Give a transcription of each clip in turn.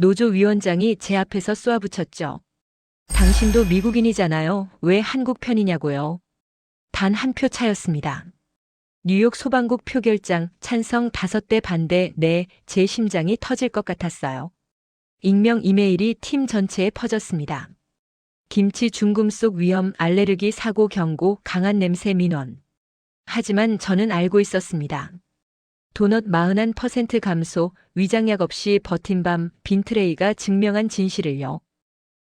노조 위원장이 제 앞에서 쏘아붙였죠. 당신도 미국인이잖아요. 왜 한국 편이냐고요. 단 한 표 차였습니다. 뉴욕 소방국 표결장 찬성 5대 반대 4, 제 심장이 터질 것 같았어요. 익명 이메일이 팀 전체에 퍼졌습니다. 김치 중금속 위험 알레르기 사고 경고 강한 냄새 민원. 하지만 저는 알고 있었습니다. 도넛 41% 감소, 위장약 없이 버틴 밤 빈트레이가 증명한 진실을요.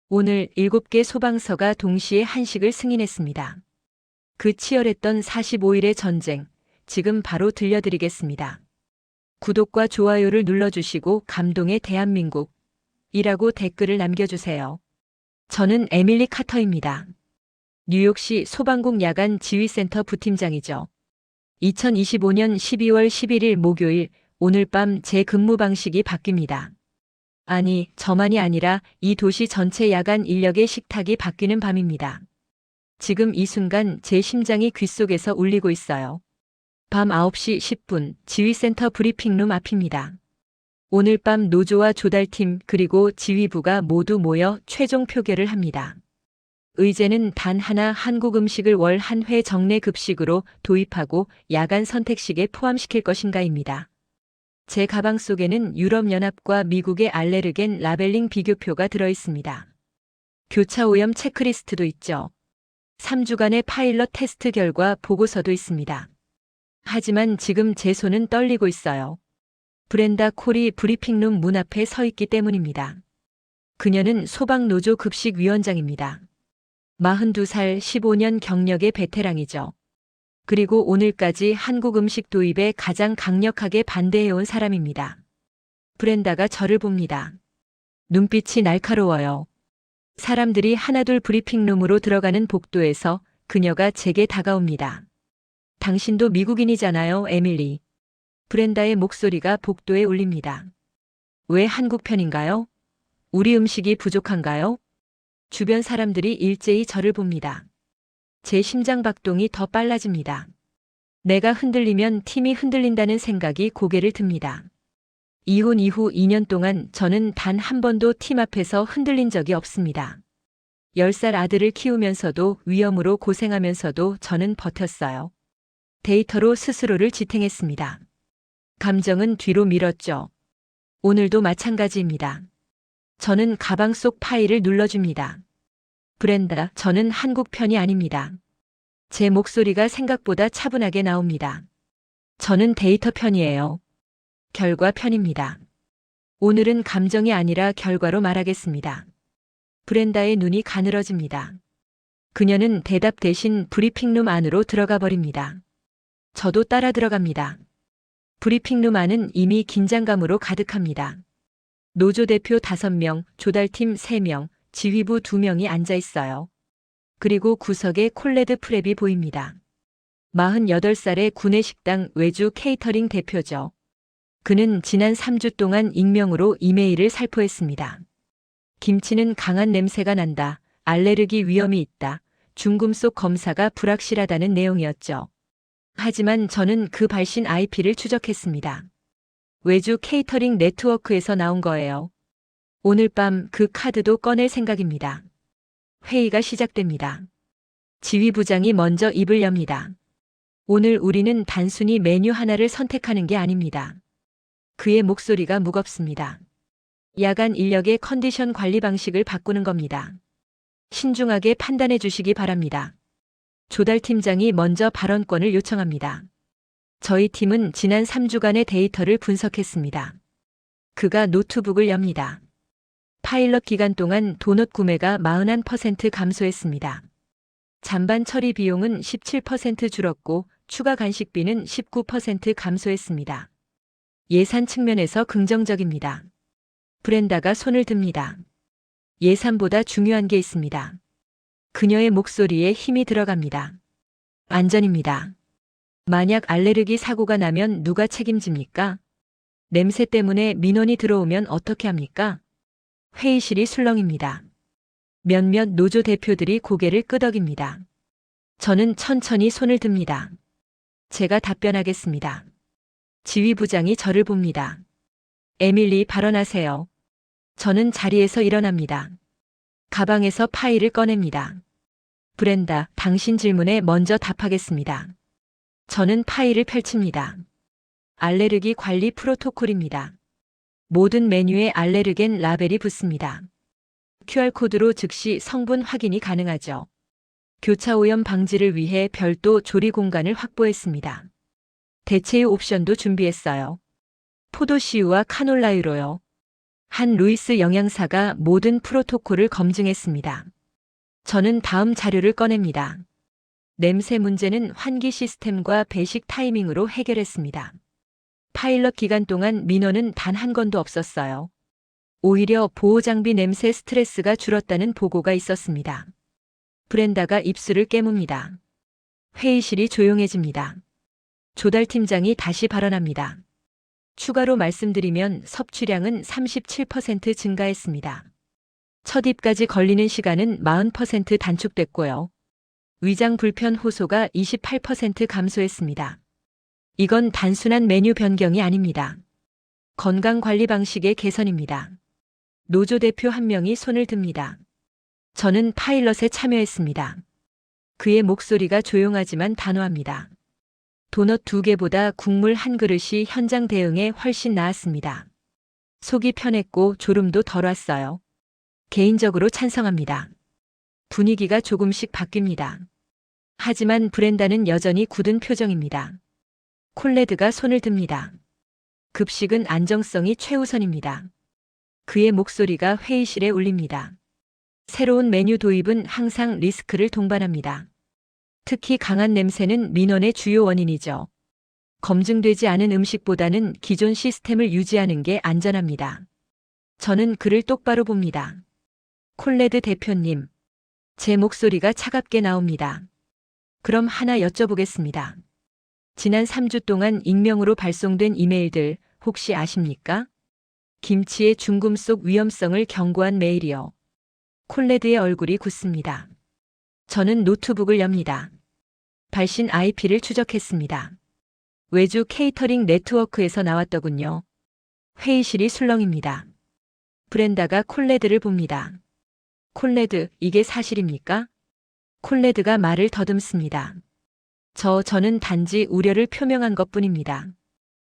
오늘 7개 소방서가 동시에 한식을 승인했습니다. 그 치열했던 45일의 전쟁, 지금 바로 들려드리겠습니다. 구독과 좋아요를 눌러주시고 감동의 대한민국 이라고 댓글을 남겨주세요. 저는 에밀리 카터입니다. 뉴욕시 소방국 야간 지휘센터 부팀장이죠. 2025년 12월 11일 목요일 오늘 밤 제 근무 방식이 바뀝니다. 아니, 저만이 아니라 이 도시 전체 야간 인력의 식탁이 바뀌는 밤입니다. 지금 이 순간 제 심장이 귓속에서 울리고 있어요. 밤 9시 10분 지휘센터 브리핑룸 앞입니다. 오늘 밤 노조와 조달팀 그리고 지휘부가 모두 모여 최종 표결을 합니다. 의제는 단 하나 한국 음식을 월 한 회 정례 급식으로 도입하고 야간 선택식에 포함시킬 것인가입니다. 제 가방 속에는 유럽연합과 미국의 알레르겐 라벨링 비교표가 들어있습니다. 교차 오염 체크리스트도 있죠. 3주간의 파일럿 테스트 결과 보고서도 있습니다. 하지만 지금 제 손은 떨리고 있어요. 브렌다 콜이 브리핑룸 문 앞에 서 있기 때문입니다. 그녀는 소방노조 급식위원장입니다. 42살 15년 경력의 베테랑이죠. 그리고 오늘까지 한국 음식 도입에 가장 강력하게 반대해온 사람입니다. 브렌다가 저를 봅니다. 눈빛이 날카로워요. 사람들이 하나둘 브리핑룸으로 들어가는 복도에서 그녀가 제게 다가옵니다. 당신도 미국인이잖아요, 에밀리. 브렌다의 목소리가 복도에 울립니다. 왜 한국 편인가요? 우리 음식이 부족한가요? 주변 사람들이 일제히 저를 봅니다. 제 심장 박동이 더 빨라집니다. 내가 흔들리면 팀이 흔들린다는 생각이 고개를 듭니다. 이혼 이후 2년 동안 저는 단 한 번도 팀 앞에서 흔들린 적이 없습니다. 10살 아들을 키우면서도 위험으로 고생하면서도 저는 버텼어요. 데이터로 스스로를 지탱했습니다. 감정은 뒤로 밀었죠. 오늘도 마찬가지입니다. 저는 가방 속 파일을 눌러줍니다. 브렌다, 저는 한국 편이 아닙니다. 제 목소리가 생각보다 차분하게 나옵니다. 저는 데이터 편이에요. 결과 편입니다. 오늘은 감정이 아니라 결과로 말하겠습니다. 브렌다의 눈이 가늘어집니다. 그녀는 대답 대신 브리핑룸 안으로 들어가 버립니다. 저도 따라 들어갑니다. 브리핑룸 안은 이미 긴장감으로 가득합니다. 노조 대표 5명, 조달팀 3명, 지휘부 2명이 앉아 있어요. 그리고 구석에 콜레드 프랩이 보입니다. 48살의 구내식당 외주 케이터링 대표죠. 그는 지난 3주 동안 익명으로 이메일을 살포했습니다. 김치는 강한 냄새가 난다. 알레르기 위험이 있다. 중금속 검사가 불확실하다는 내용이었죠. 하지만 저는 그 발신 IP를 추적했습니다. 외주 케이터링 네트워크에서 나온 거예요. 오늘 밤 그 카드도 꺼낼 생각입니다. 회의가 시작됩니다. 지휘부장이 먼저 입을 엽니다. 오늘 우리는 단순히 메뉴 하나를 선택하는 게 아닙니다. 그의 목소리가 무겁습니다. 야간 인력의 컨디션 관리 방식을 바꾸는 겁니다. 신중하게 판단해 주시기 바랍니다. 조달팀장이 먼저 발언권을 요청합니다. 저희 팀은 지난 3주간의 데이터를 분석했습니다. 그가 노트북을 엽니다. 파일럿 기간 동안 도넛 구매가 41% 감소했습니다. 잔반 처리 비용은 17% 줄었고 추가 간식비는 19% 감소했습니다. 예산 측면에서 긍정적입니다. 브렌다가 손을 듭니다. 예산보다 중요한 게 있습니다. 그녀의 목소리에 힘이 들어갑니다. 안전입니다. 만약 알레르기 사고가 나면 누가 책임집니까? 냄새 때문에 민원이 들어오면 어떻게 합니까? 회의실이 술렁입니다. 몇몇 노조 대표들이 고개를 끄덕입니다. 저는 천천히 손을 듭니다. 제가 답변하겠습니다. 지휘부장이 저를 봅니다. 에밀리 발언하세요. 저는 자리에서 일어납니다. 가방에서 파일을 꺼냅니다. 브렌다, 당신 질문에 먼저 답하겠습니다. 저는 파일을 펼칩니다. 알레르기 관리 프로토콜입니다. 모든 메뉴에 알레르겐 라벨이 붙습니다. QR코드로 즉시 성분 확인이 가능하죠. 교차 오염 방지를 위해 별도 조리 공간을 확보했습니다. 대체유 옵션도 준비했어요. 포도씨유와 카놀라유로요. 한 루이스 영양사가 모든 프로토콜을 검증했습니다. 저는 다음 자료를 꺼냅니다. 냄새 문제는 환기 시스템과 배식 타이밍으로 해결했습니다. 파일럿 기간 동안 민원은 단 한 건도 없었어요. 오히려 보호장비 냄새 스트레스가 줄었다는 보고가 있었습니다. 브렌다가 입술을 깨뭅니다. 회의실이 조용해집니다. 조달 팀장이 다시 발언합니다. 추가로 말씀드리면 섭취량은 37% 증가했습니다. 첫 입까지 걸리는 시간은 40% 단축됐고요. 위장 불편 호소가 28% 감소했습니다. 이건 단순한 메뉴 변경이 아닙니다. 건강관리 방식의 개선입니다. 노조 대표 한 명이 손을 듭니다. 저는 파일럿에 참여했습니다. 그의 목소리가 조용하지만 단호합니다. 도넛 2개보다 국물 한 그릇이 현장 대응에 훨씬 나았습니다. 속이 편했고 졸음도 덜 왔어요. 개인적으로 찬성합니다. 분위기가 조금씩 바뀝니다. 하지만 브렌다는 여전히 굳은 표정입니다. 콜레드가 손을 듭니다. 급식은 안정성이 최우선입니다. 그의 목소리가 회의실에 울립니다. 새로운 메뉴 도입은 항상 리스크를 동반합니다. 특히 강한 냄새는 민원의 주요 원인이죠. 검증되지 않은 음식보다는 기존 시스템을 유지하는 게 안전합니다. 저는 그를 똑바로 봅니다. 콜레드 대표님, 제 목소리가 차갑게 나옵니다. 그럼 하나 여쭤보겠습니다. 지난 3주 동안 익명으로 발송된 이메일들 혹시 아십니까? 김치의 중금속 위험성을 경고한 메일이요. 콜레드의 얼굴이 굳습니다. 저는 노트북을 엽니다. 발신 IP를 추적했습니다. 외주 케이터링 네트워크에서 나왔더군요. 회의실이 술렁입니다. 브렌다가 콜레드를 봅니다. 콜레드, 이게 사실입니까? 콜레드가 말을 더듬습니다. 저는 단지 우려를 표명한 것뿐입니다.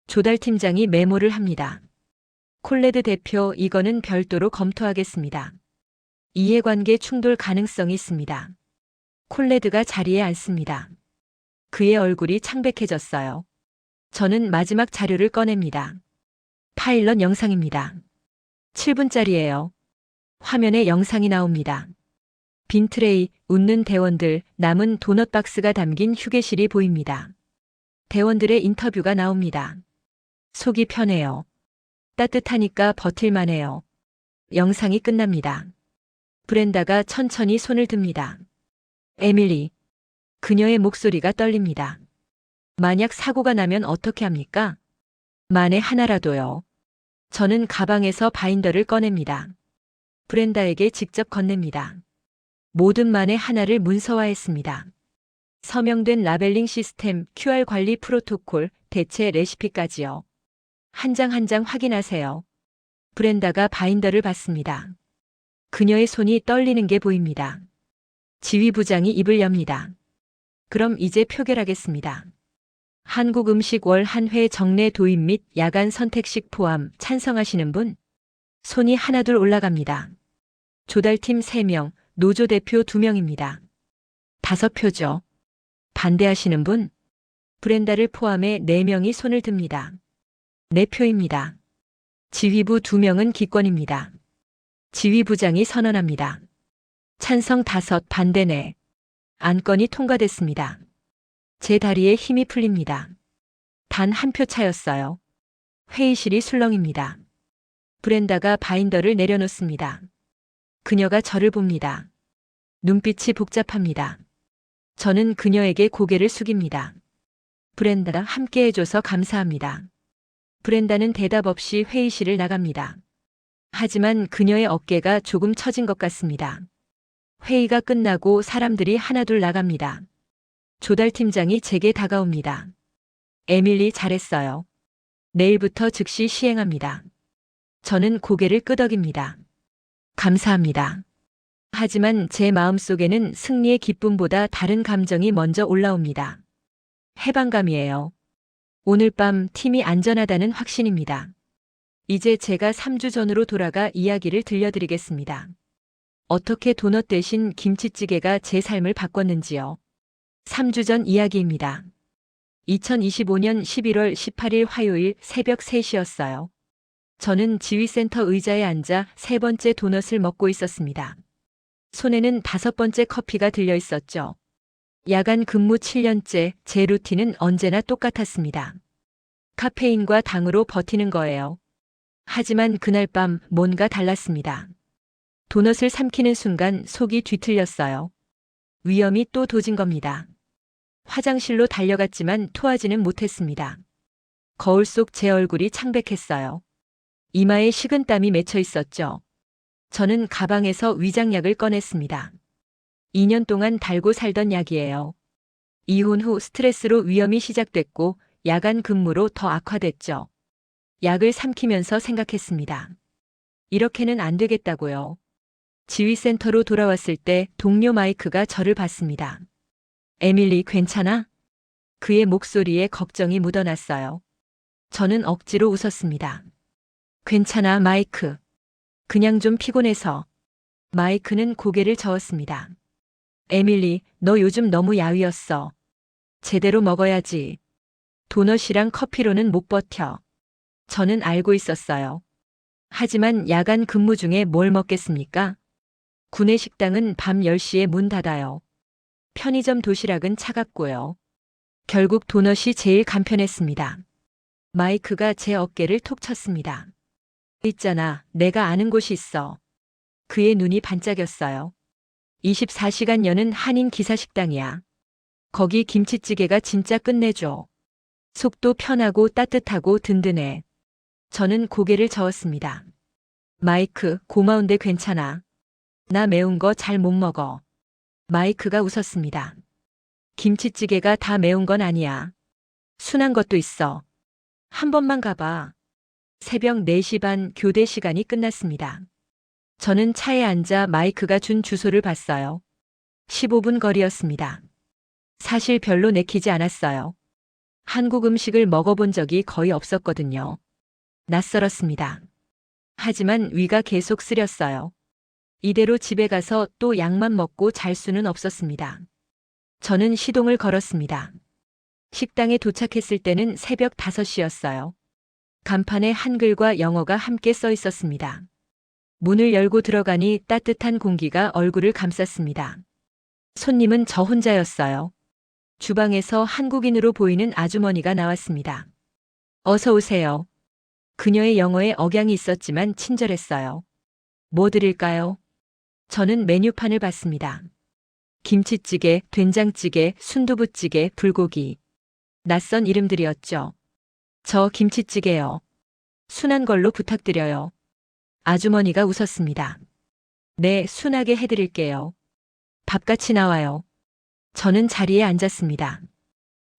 조달 팀장이 메모를 합니다. 콜레드 대표, 이거는 별도로 검토하겠습니다. 이해관계 충돌 가능성이 있습니다. 콜레드가 자리에 앉습니다. 그의 얼굴이 창백해졌어요. 저는 마지막 자료를 꺼냅니다. 파일럿 영상입니다. 7분짜리예요. 화면에 영상이 나옵니다. 빈 트레이, 웃는 대원들, 남은 도넛 박스가 담긴 휴게실이 보입니다. 대원들의 인터뷰가 나옵니다. 속이 편해요. 따뜻하니까 버틸만해요. 영상이 끝납니다. 브렌다가 천천히 손을 듭니다. 에밀리. 그녀의 목소리가 떨립니다. 만약 사고가 나면 어떻게 합니까? 만에 하나라도요. 저는 가방에서 바인더를 꺼냅니다. 브렌다에게 직접 건넵니다. 모든 만에 하나를 문서화했습니다. 서명된 라벨링 시스템, QR 관리 프로토콜, 대체 레시피까지요. 한 장 한 장 확인하세요. 브렌다가 바인더를 받습니다. 그녀의 손이 떨리는 게 보입니다. 지휘부장이 입을 엽니다. 그럼 이제 표결하겠습니다. 한국 음식 월 한 회 정례 도입 및 야간 선택식 포함 찬성하시는 분? 손이 하나둘 올라갑니다. 조달팀 3명, 노조 대표 2명입니다. 5표죠. 반대하시는 분? 브렌다를 포함해 4명이 손을 듭니다. 4표입니다. 지휘부 2명은 기권입니다. 지휘부장이 선언합니다. 찬성 5, 반대 4. 안건이 통과됐습니다. 제 다리에 힘이 풀립니다. 단 한 표 차였어요. 회의실이 술렁입니다. 브렌다가 바인더를 내려놓습니다. 그녀가 저를 봅니다. 눈빛이 복잡합니다. 저는 그녀에게 고개를 숙입니다. 브렌다랑 함께 해줘서 감사합니다. 브렌다는 대답 없이 회의실을 나갑니다. 하지만 그녀의 어깨가 조금 처진 것 같습니다. 회의가 끝나고 사람들이 하나둘 나갑니다. 조달팀장이 제게 다가옵니다. 에밀리, 잘했어요. 내일부터 즉시 시행합니다. 저는 고개를 끄덕입니다. 감사합니다. 하지만 제 마음속에는 승리의 기쁨보다 다른 감정이 먼저 올라옵니다. 해방감이에요. 오늘 밤 팀이 안전하다는 확신입니다. 이제 제가 3주 전으로 돌아가 이야기를 들려드리겠습니다. 어떻게 도넛 대신 김치찌개가 제 삶을 바꿨는지요. 3주 전 이야기입니다. 2025년 11월 18일 화요일 새벽 3시였어요. 저는 지휘센터 의자에 앉아 세 번째 도넛을 먹고 있었습니다. 손에는 5번째 커피가 들려 있었죠. 야간 근무 7년째 제 루틴은 언제나 똑같았습니다. 카페인과 당으로 버티는 거예요. 하지만 그날 밤 뭔가 달랐습니다. 도넛을 삼키는 순간 속이 뒤틀렸어요. 위험이 또 도진 겁니다. 화장실로 달려갔지만 토하지는 못했습니다. 거울 속 제 얼굴이 창백했어요. 이마에 식은땀이 맺혀 있었죠. 저는 가방에서 위장약을 꺼냈습니다. 2년 동안 달고 살던 약이에요. 이혼 후 스트레스로 위염이 시작됐고 야간 근무로 더 악화됐죠. 약을 삼키면서 생각했습니다. 이렇게는 안 되겠다고요. 지휘센터로 돌아왔을 때 동료 마이크가 저를 봤습니다. 에밀리 괜찮아? 그의 목소리에 걱정이 묻어났어요. 저는 억지로 웃었습니다. 괜찮아, 마이크. 그냥 좀 피곤해서. 마이크는 고개를 저었습니다. 에밀리, 너 요즘 너무 야위었어. 제대로 먹어야지. 도넛이랑 커피로는 못 버텨. 저는 알고 있었어요. 하지만 야간 근무 중에 뭘 먹겠습니까? 구내 식당은 밤 10시에 문 닫아요. 편의점 도시락은 차갑고요. 결국 도넛이 제일 간편했습니다. 마이크가 제 어깨를 톡 쳤습니다. 있잖아, 내가 아는 곳이 있어. 그의 눈이 반짝였어요. 24시간 여는 한인 기사식당이야. 거기 김치찌개가 진짜 끝내줘. 속도 편하고 따뜻하고 든든해. 저는 고개를 저었습니다. 마이크, 고마운데 괜찮아. 나 매운 거 잘 못 먹어. 마이크가 웃었습니다. 김치찌개가 다 매운 건 아니야. 순한 것도 있어. 한 번만 가봐. 새벽 4시 반 교대 시간이 끝났습니다. 저는 차에 앉아 마이크가 준 주소를 봤어요. 15분 거리였습니다. 사실 별로 내키지 않았어요. 한국 음식을 먹어본 적이 거의 없었거든요. 낯설었습니다. 하지만 위가 계속 쓰렸어요. 이대로 집에 가서 또 약만 먹고 잘 수는 없었습니다. 저는 시동을 걸었습니다. 식당에 도착했을 때는 새벽 5시였어요. 간판에 한글과 영어가 함께 써 있었습니다. 문을 열고 들어가니 따뜻한 공기가 얼굴을 감쌌습니다. 손님은 저 혼자였어요. 주방에서 한국인으로 보이는 아주머니가 나왔습니다. 어서 오세요. 그녀의 영어에 억양이 있었지만 친절했어요. 뭐 드릴까요? 저는 메뉴판을 봤습니다. 김치찌개, 된장찌개, 순두부찌개, 불고기. 낯선 이름들이었죠. 저 김치찌개요. 순한 걸로 부탁드려요. 아주머니가 웃었습니다. 네, 순하게 해드릴게요. 밥같이 나와요. 저는 자리에 앉았습니다.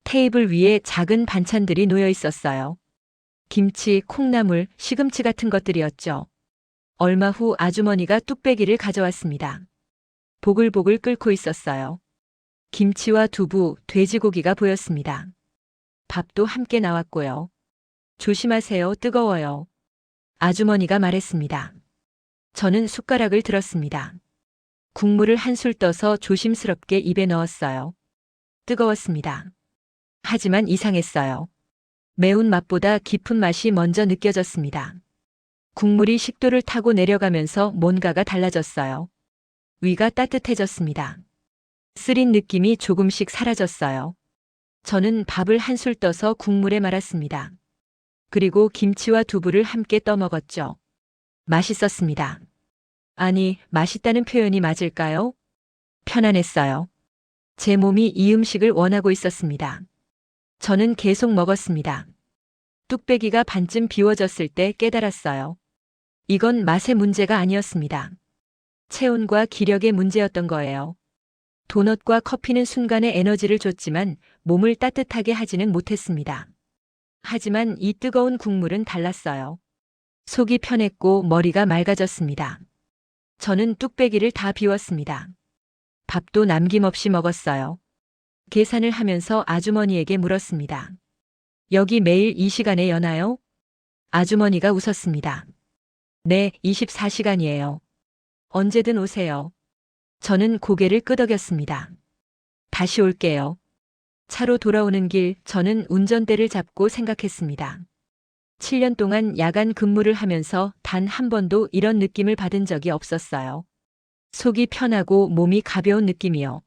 테이블 위에 작은 반찬들이 놓여 있었어요. 김치, 콩나물, 시금치 같은 것들이었죠. 얼마 후 아주머니가 뚝배기를 가져왔습니다. 보글보글 끓고 있었어요. 김치와 두부, 돼지고기가 보였습니다. 밥도 함께 나왔고요. 조심하세요, 뜨거워요. 아주머니가 말했습니다. 저는 숟가락을 들었습니다. 국물을 한술 떠서 조심스럽게 입에 넣었어요. 뜨거웠습니다. 하지만 이상했어요. 매운 맛보다 깊은 맛이 먼저 느껴졌습니다. 국물이 식도를 타고 내려가면서 뭔가가 달라졌어요. 위가 따뜻해졌습니다. 쓰린 느낌이 조금씩 사라졌어요. 저는 밥을 한술 떠서 국물에 말았습니다. 그리고 김치와 두부를 함께 떠먹었죠. 맛있었습니다. 아니, 맛있다는 표현이 맞을까요? 편안했어요. 제 몸이 이 음식을 원하고 있었습니다. 저는 계속 먹었습니다. 뚝배기가 반쯤 비워졌을 때 깨달았어요. 이건 맛의 문제가 아니었습니다. 체온과 기력의 문제였던 거예요. 도넛과 커피는 순간에 에너지를 줬지만 몸을 따뜻하게 하지는 못했습니다. 하지만 이 뜨거운 국물은 달랐어요. 속이 편했고 머리가 맑아졌습니다. 저는 뚝배기를 다 비웠습니다. 밥도 남김없이 먹었어요. 계산을 하면서 아주머니에게 물었습니다. 여기 매일 이 시간에 여나요? 아주머니가 웃었습니다. 네, 24시간이에요. 언제든 오세요. 저는 고개를 끄덕였습니다. 다시 올게요. 차로 돌아오는 길 저는 운전대를 잡고 생각했습니다. 7년 동안 야간 근무를 하면서 단 한 번도 이런 느낌을 받은 적이 없었어요. 속이 편하고 몸이 가벼운 느낌이요.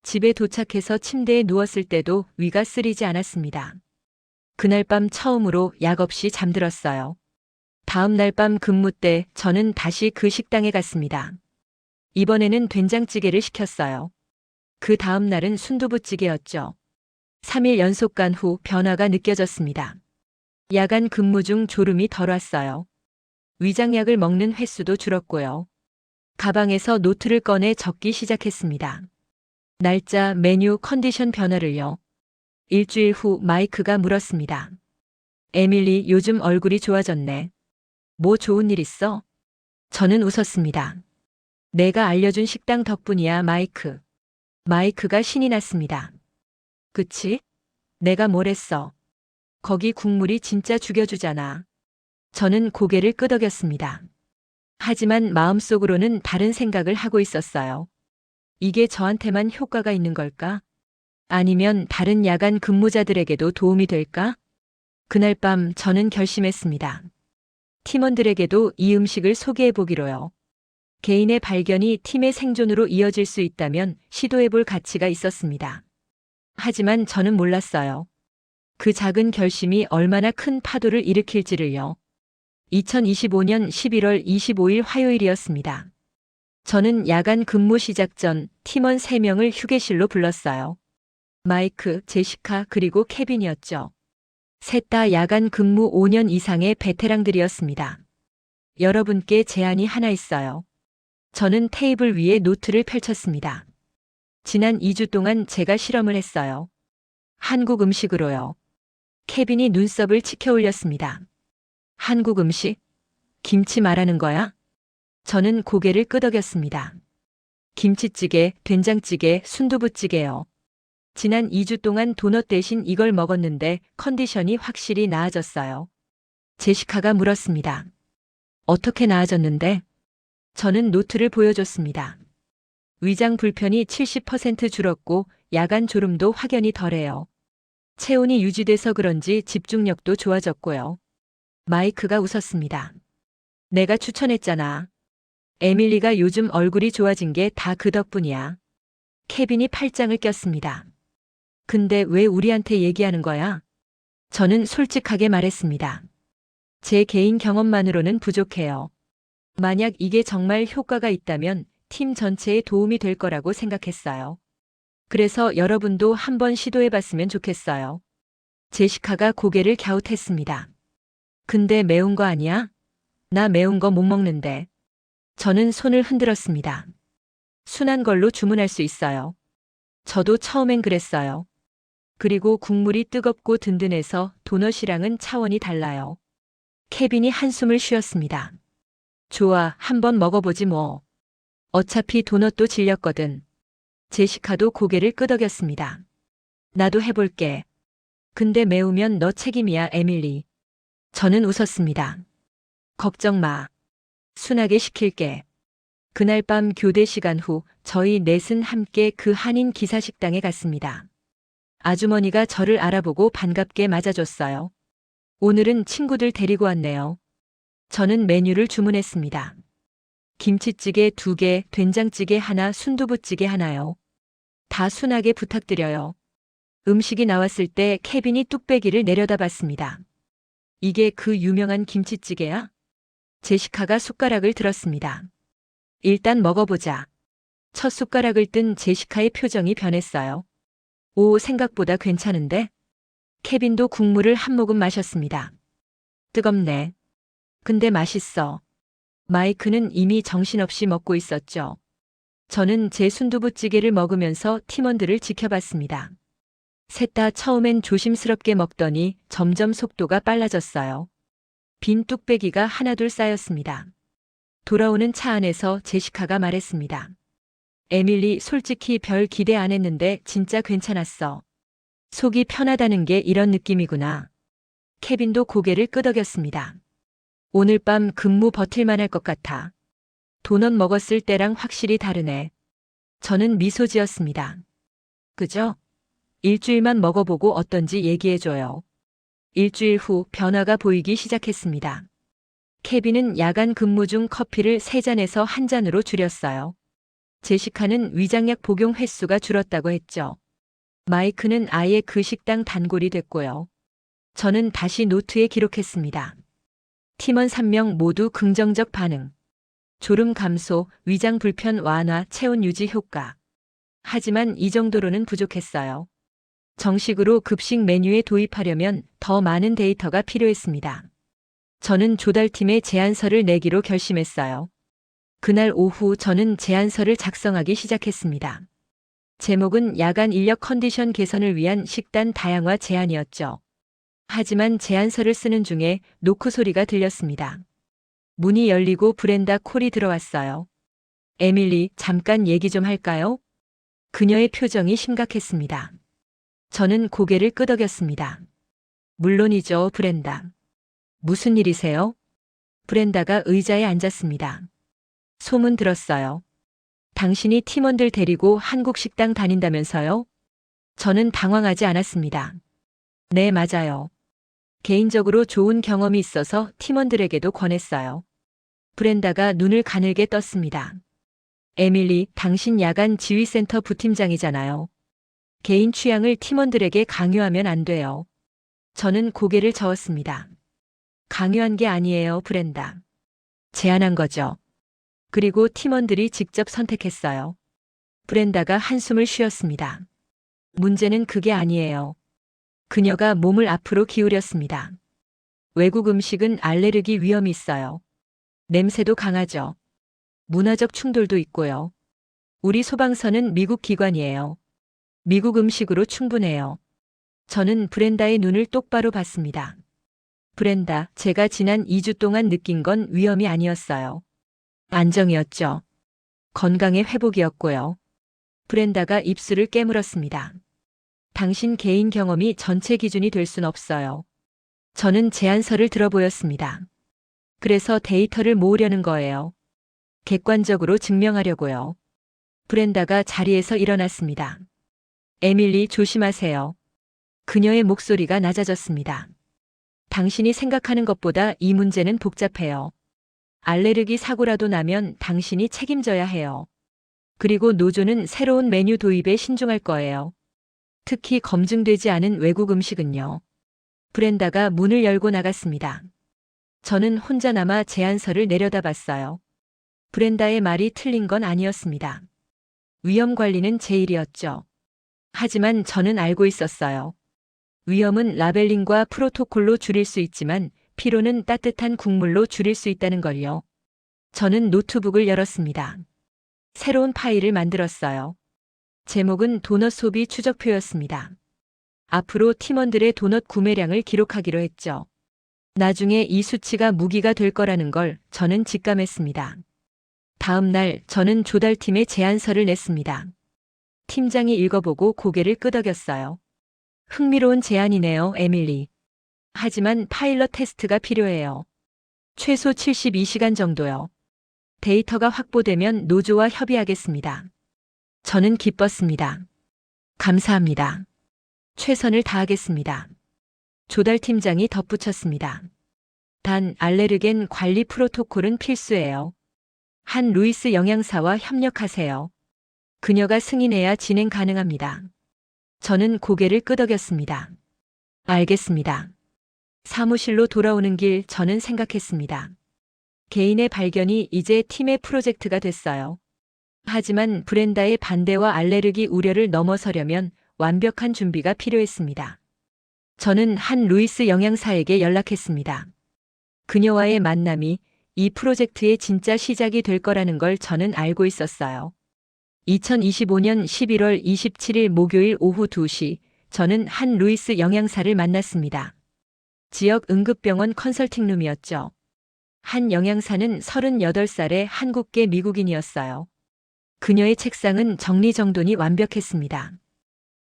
집에 도착해서 침대에 누웠을 때도 위가 쓰리지 않았습니다. 그날 밤 처음으로 약 없이 잠들었어요. 다음 날 밤 근무 때 저는 다시 그 식당에 갔습니다. 이번에는 된장찌개를 시켰어요. 그 다음 날은 순두부찌개였죠. 3일 연속 간 후 변화가 느껴졌습니다. 야간 근무 중 졸음이 덜 왔어요. 위장약을 먹는 횟수도 줄었고요. 가방에서 노트를 꺼내 적기 시작했습니다. 날짜, 메뉴, 컨디션 변화를요. 일주일 후 마이크가 물었습니다. 에밀리, 요즘 얼굴이 좋아졌네. 뭐 좋은 일 있어? 저는 웃었습니다. 내가 알려준 식당 덕분이야, 마이크. 마이크가 신이 났습니다. 그치? 내가 뭘 했어? 거기 국물이 진짜 죽여주잖아. 저는 고개를 끄덕였습니다. 하지만 마음속으로는 다른 생각을 하고 있었어요. 이게 저한테만 효과가 있는 걸까? 아니면 다른 야간 근무자들에게도 도움이 될까? 그날 밤 저는 결심했습니다. 팀원들에게도 이 음식을 소개해 보기로요. 개인의 발견이 팀의 생존으로 이어질 수 있다면 시도해 볼 가치가 있었습니다. 하지만 저는 몰랐어요. 그 작은 결심이 얼마나 큰 파도를 일으킬지를요. 2025년 11월 25일 화요일이었습니다. 저는 야간 근무 시작 전 팀원 3명을 휴게실로 불렀어요. 마이크, 제시카, 그리고 케빈이었죠. 셋 다 야간 근무 5년 이상의 베테랑들이었습니다. 여러분께 제안이 하나 있어요. 저는 테이블 위에 노트를 펼쳤습니다. 지난 2주 동안 제가 실험을 했어요. 한국 음식으로요. 케빈이 눈썹을 치켜 올렸습니다. 한국 음식? 김치 말하는 거야? 저는 고개를 끄덕였습니다. 김치찌개, 된장찌개, 순두부찌개요. 지난 2주 동안 도넛 대신 이걸 먹었는데 컨디션이 확실히 나아졌어요. 제시카가 물었습니다. 어떻게 나아졌는데? 저는 노트를 보여줬습니다. 위장 불편이 70% 줄었고 야간 졸음도 확연히 덜해요. 체온이 유지돼서 그런지 집중력도 좋아졌고요. 마이크가 웃었습니다. 내가 추천했잖아. 에밀리가 요즘 얼굴이 좋아진 게 다 그 덕분이야. 케빈이 팔짱을 꼈습니다. 근데 왜 우리한테 얘기하는 거야? 저는 솔직하게 말했습니다. 제 개인 경험만으로는 부족해요. 만약 이게 정말 효과가 있다면 팀 전체에 도움이 될 거라고 생각했어요. 그래서 여러분도 한번 시도해봤으면 좋겠어요. 제시카가 고개를 갸웃했습니다. 근데 매운 거 아니야? 나 매운 거 못 먹는데. 저는 손을 흔들었습니다. 순한 걸로 주문할 수 있어요. 저도 처음엔 그랬어요. 그리고 국물이 뜨겁고 든든해서 도넛이랑은 차원이 달라요. 케빈이 한숨을 쉬었습니다. 좋아, 한번 먹어보지 뭐. 어차피 도넛도 질렸거든. 제시카도 고개를 끄덕였습니다. 나도 해볼게. 근데 매우면 너 책임이야, 에밀리. 저는 웃었습니다. 걱정 마. 순하게 시킬게. 그날 밤 교대 시간 후 저희 넷은 함께 그 한인 기사식당에 갔습니다. 아주머니가 저를 알아보고 반갑게 맞아줬어요. 오늘은 친구들 데리고 왔네요. 저는 메뉴를 주문했습니다. 김치찌개 2개, 된장찌개 하나, 순두부찌개 하나요. 다 순하게 부탁드려요. 음식이 나왔을 때 케빈이 뚝배기를 내려다봤습니다. 이게 그 유명한 김치찌개야? 제시카가 숟가락을 들었습니다. 일단 먹어보자. 첫 숟가락을 뜬 제시카의 표정이 변했어요. 오, 생각보다 괜찮은데? 케빈도 국물을 한 모금 마셨습니다. 뜨겁네. 근데 맛있어. 마이크는 이미 정신없이 먹고 있었죠. 저는 제 순두부찌개를 먹으면서 팀원들을 지켜봤습니다. 셋 다 처음엔 조심스럽게 먹더니 점점 속도가 빨라졌어요. 빈 뚝배기가 하나둘 쌓였습니다. 돌아오는 차 안에서 제시카가 말했습니다. 에밀리, 솔직히 별 기대 안 했는데 진짜 괜찮았어. 속이 편하다는 게 이런 느낌이구나. 케빈도 고개를 끄덕였습니다. 오늘 밤 근무 버틸만 할 것 같아. 도넛 먹었을 때랑 확실히 다르네. 저는 미소 지었습니다. 그죠? 일주일만 먹어보고 어떤지 얘기해줘요. 일주일 후 변화가 보이기 시작했습니다. 케빈은 야간 근무 중 커피를 3잔에서 1잔으로 줄였어요. 제시카는 위장약 복용 횟수가 줄었다고 했죠. 마이크는 아예 그 식당 단골이 됐고요. 저는 다시 노트에 기록했습니다. 팀원 3명 모두 긍정적 반응. 졸음 감소, 위장 불편 완화, 체온 유지 효과. 하지만 이 정도로는 부족했어요. 정식으로 급식 메뉴에 도입하려면 더 많은 데이터가 필요했습니다. 저는 조달팀에 제안서를 내기로 결심했어요. 그날 오후 저는 제안서를 작성하기 시작했습니다. 제목은 야간 인력 컨디션 개선을 위한 식단 다양화 제안이었죠. 하지만 제안서를 쓰는 중에 노크 소리가 들렸습니다. 문이 열리고 브렌다 콜이 들어왔어요. 에밀리, 잠깐 얘기 좀 할까요? 그녀의 표정이 심각했습니다. 저는 고개를 끄덕였습니다. 물론이죠, 브렌다. 무슨 일이세요? 브렌다가 의자에 앉았습니다. 소문 들었어요. 당신이 팀원들 데리고 한국 식당 다닌다면서요? 저는 당황하지 않았습니다. 네, 맞아요. 개인적으로 좋은 경험이 있어서 팀원들에게도 권했어요. 브렌다가 눈을 가늘게 떴습니다. 에밀리, 당신 야간 지휘센터 부팀장이잖아요. 개인 취향을 팀원들에게 강요하면 안 돼요. 저는 고개를 저었습니다. 강요한 게 아니에요, 브렌다. 제안한 거죠. 그리고 팀원들이 직접 선택했어요. 브렌다가 한숨을 쉬었습니다. 문제는 그게 아니에요. 그녀가 몸을 앞으로 기울였습니다. 외국 음식은 알레르기 위험이 있어요. 냄새도 강하죠. 문화적 충돌도 있고요. 우리 소방서는 미국 기관이에요. 미국 음식으로 충분해요. 저는 브렌다의 눈을 똑바로 봤습니다. 브렌다, 제가 지난 2주 동안 느낀 건 위험이 아니었어요. 안정이었죠. 건강의 회복이었고요. 브렌다가 입술을 깨물었습니다. 당신 개인 경험이 전체 기준이 될 순 없어요. 저는 제안서를 들어보였습니다. 그래서 데이터를 모으려는 거예요. 객관적으로 증명하려고요. 브렌다가 자리에서 일어났습니다. 에밀리, 조심하세요. 그녀의 목소리가 낮아졌습니다. 당신이 생각하는 것보다 이 문제는 복잡해요. 알레르기 사고라도 나면 당신이 책임져야 해요. 그리고 노조는 새로운 메뉴 도입에 신중할 거예요. 특히 검증되지 않은 외국 음식은요. 브렌다가 문을 열고 나갔습니다. 저는 혼자 남아 제안서를 내려다봤어요. 브렌다의 말이 틀린 건 아니었습니다. 위험 관리는 제 일이었죠. 하지만 저는 알고 있었어요. 위험은 라벨링과 프로토콜로 줄일 수 있지만 피로는 따뜻한 국물로 줄일 수 있다는 걸요. 저는 노트북을 열었습니다. 새로운 파일을 만들었어요. 제목은 도넛 소비 추적표였습니다. 앞으로 팀원들의 도넛 구매량을 기록하기로 했죠. 나중에 이 수치가 무기가 될 거라는 걸 저는 직감했습니다. 다음 날 저는 조달팀에 제안서를 냈습니다. 팀장이 읽어보고 고개를 끄덕였어요. 흥미로운 제안이네요, 에밀리. 하지만 파일럿 테스트가 필요해요. 최소 72시간 정도요. 데이터가 확보되면 노조와 협의하겠습니다. 저는 기뻤습니다. 감사합니다. 최선을 다하겠습니다. 조달팀장이 덧붙였습니다. 단, 알레르겐 관리 프로토콜은 필수예요. 한 루이스 영양사와 협력하세요. 그녀가 승인해야 진행 가능합니다. 저는 고개를 끄덕였습니다. 알겠습니다. 사무실로 돌아오는 길 저는 생각했습니다. 개인의 발견이 이제 팀의 프로젝트가 됐어요. 하지만 브렌다의 반대와 알레르기 우려를 넘어서려면 완벽한 준비가 필요했습니다. 저는 한 루이스 영양사에게 연락했습니다. 그녀와의 만남이 이 프로젝트의 진짜 시작이 될 거라는 걸 저는 알고 있었어요. 2025년 11월 27일 목요일 오후 2시, 저는 한 루이스 영양사를 만났습니다. 지역 응급병원 컨설팅룸이었죠. 한 영양사는 38살의 한국계 미국인이었어요. 그녀의 책상은 정리정돈이 완벽했습니다.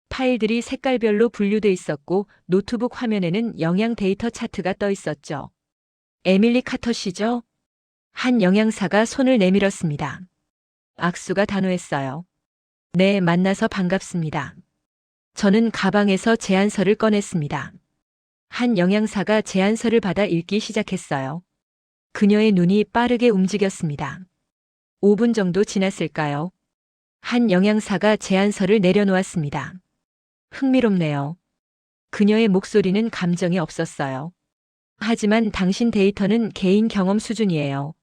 파일들이 색깔별로 분류돼 있었고 노트북 화면에는 영양 데이터 차트가 떠 있었죠. 에밀리 카터 씨죠? 한 영양사가 손을 내밀었습니다. 악수가 단호했어요. 네, 만나서 반갑습니다. 저는 가방에서 제안서를 꺼냈습니다. 한 영양사가 제안서를 받아 읽기 시작했어요. 그녀의 눈이 빠르게 움직였습니다. 5분 정도 지났을까요? 한 영양사가 제안서를 내려놓았습니다. 흥미롭네요. 그녀의 목소리는 감정이 없었어요. 하지만 당신 데이터는 개인 경험 수준이에요.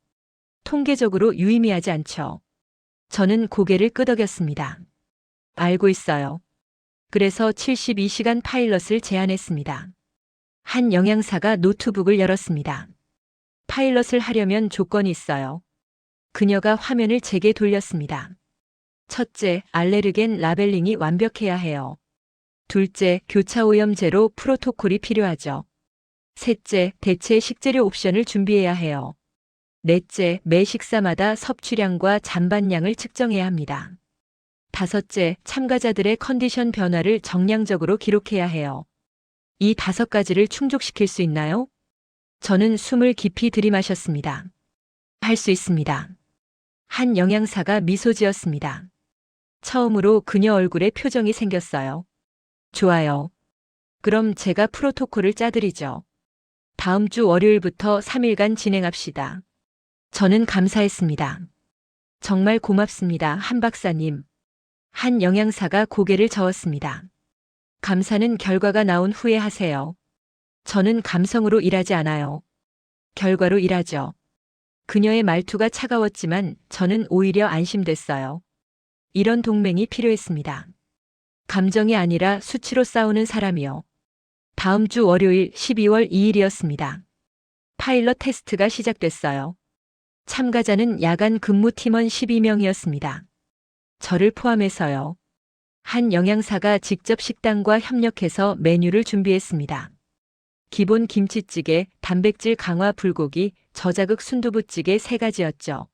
통계적으로 유의미하지 않죠. 저는 고개를 끄덕였습니다. 알고 있어요. 그래서 72시간 파일럿을 제안했습니다. 한 영양사가 노트북을 열었습니다. 파일럿을 하려면 조건이 있어요. 그녀가 화면을 제게 돌렸습니다. 첫째, 알레르겐 라벨링이 완벽해야 해요. 둘째, 교차오염 제로 프로토콜이 필요하죠. 셋째, 대체 식재료 옵션을 준비해야 해요. 넷째, 매 식사마다 섭취량과 잔반량을 측정해야 합니다. 다섯째, 참가자들의 컨디션 변화를 정량적으로 기록해야 해요. 이 5가지를 충족시킬 수 있나요? 저는 숨을 깊이 들이마셨습니다. 할 수 있습니다. 한 영양사가 미소 지었습니다. 처음으로 그녀 얼굴에 표정이 생겼어요. 좋아요. 그럼 제가 프로토콜을 짜드리죠. 다음 주 월요일부터 3일간 진행합시다. 저는 감사했습니다. 정말 고맙습니다, 한 박사님. 한 영양사가 고개를 저었습니다. 감사는 결과가 나온 후에 하세요. 저는 감성으로 일하지 않아요. 결과로 일하죠. 그녀의 말투가 차가웠지만 저는 오히려 안심됐어요. 이런 동맹이 필요했습니다. 감정이 아니라 수치로 싸우는 사람이요. 다음 주 월요일 12월 2일이었습니다. 파일럿 테스트가 시작됐어요. 참가자는 야간 근무 팀원 12명이었습니다. 저를 포함해서요. 한 영양사가 직접 식당과 협력해서 메뉴를 준비했습니다. 기본 김치찌개, 단백질 강화 불고기, 저자극 순두부찌개 3가지였죠.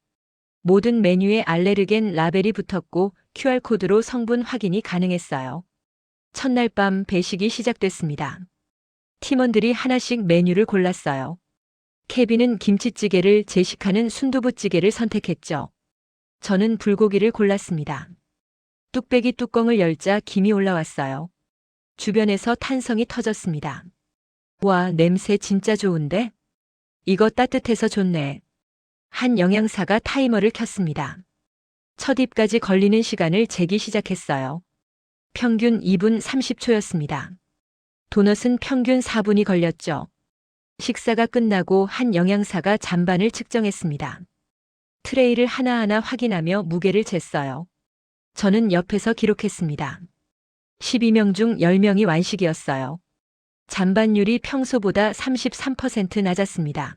모든 메뉴에 알레르겐 라벨이 붙었고 QR코드로 성분 확인이 가능했어요. 첫날 밤 배식이 시작됐습니다. 팀원들이 하나씩 메뉴를 골랐어요. 케빈은 김치찌개를, 제시카는 순두부찌개를 선택했죠. 저는 불고기를 골랐습니다. 뚝배기 뚜껑을 열자 김이 올라왔어요. 주변에서 탄성이 터졌습니다. 와, 냄새 진짜 좋은데? 이거 따뜻해서 좋네. 한 영양사가 타이머를 켰습니다. 첫 입까지 걸리는 시간을 재기 시작했어요. 평균 2분 30초였습니다. 도넛은 평균 4분이 걸렸죠. 식사가 끝나고 한 영양사가 잔반을 측정했습니다. 트레이를 하나하나 확인하며 무게를 쟀어요. 저는 옆에서 기록했습니다. 12명 중 10명이 완식이었어요. 잔반율이 평소보다 33% 낮았습니다.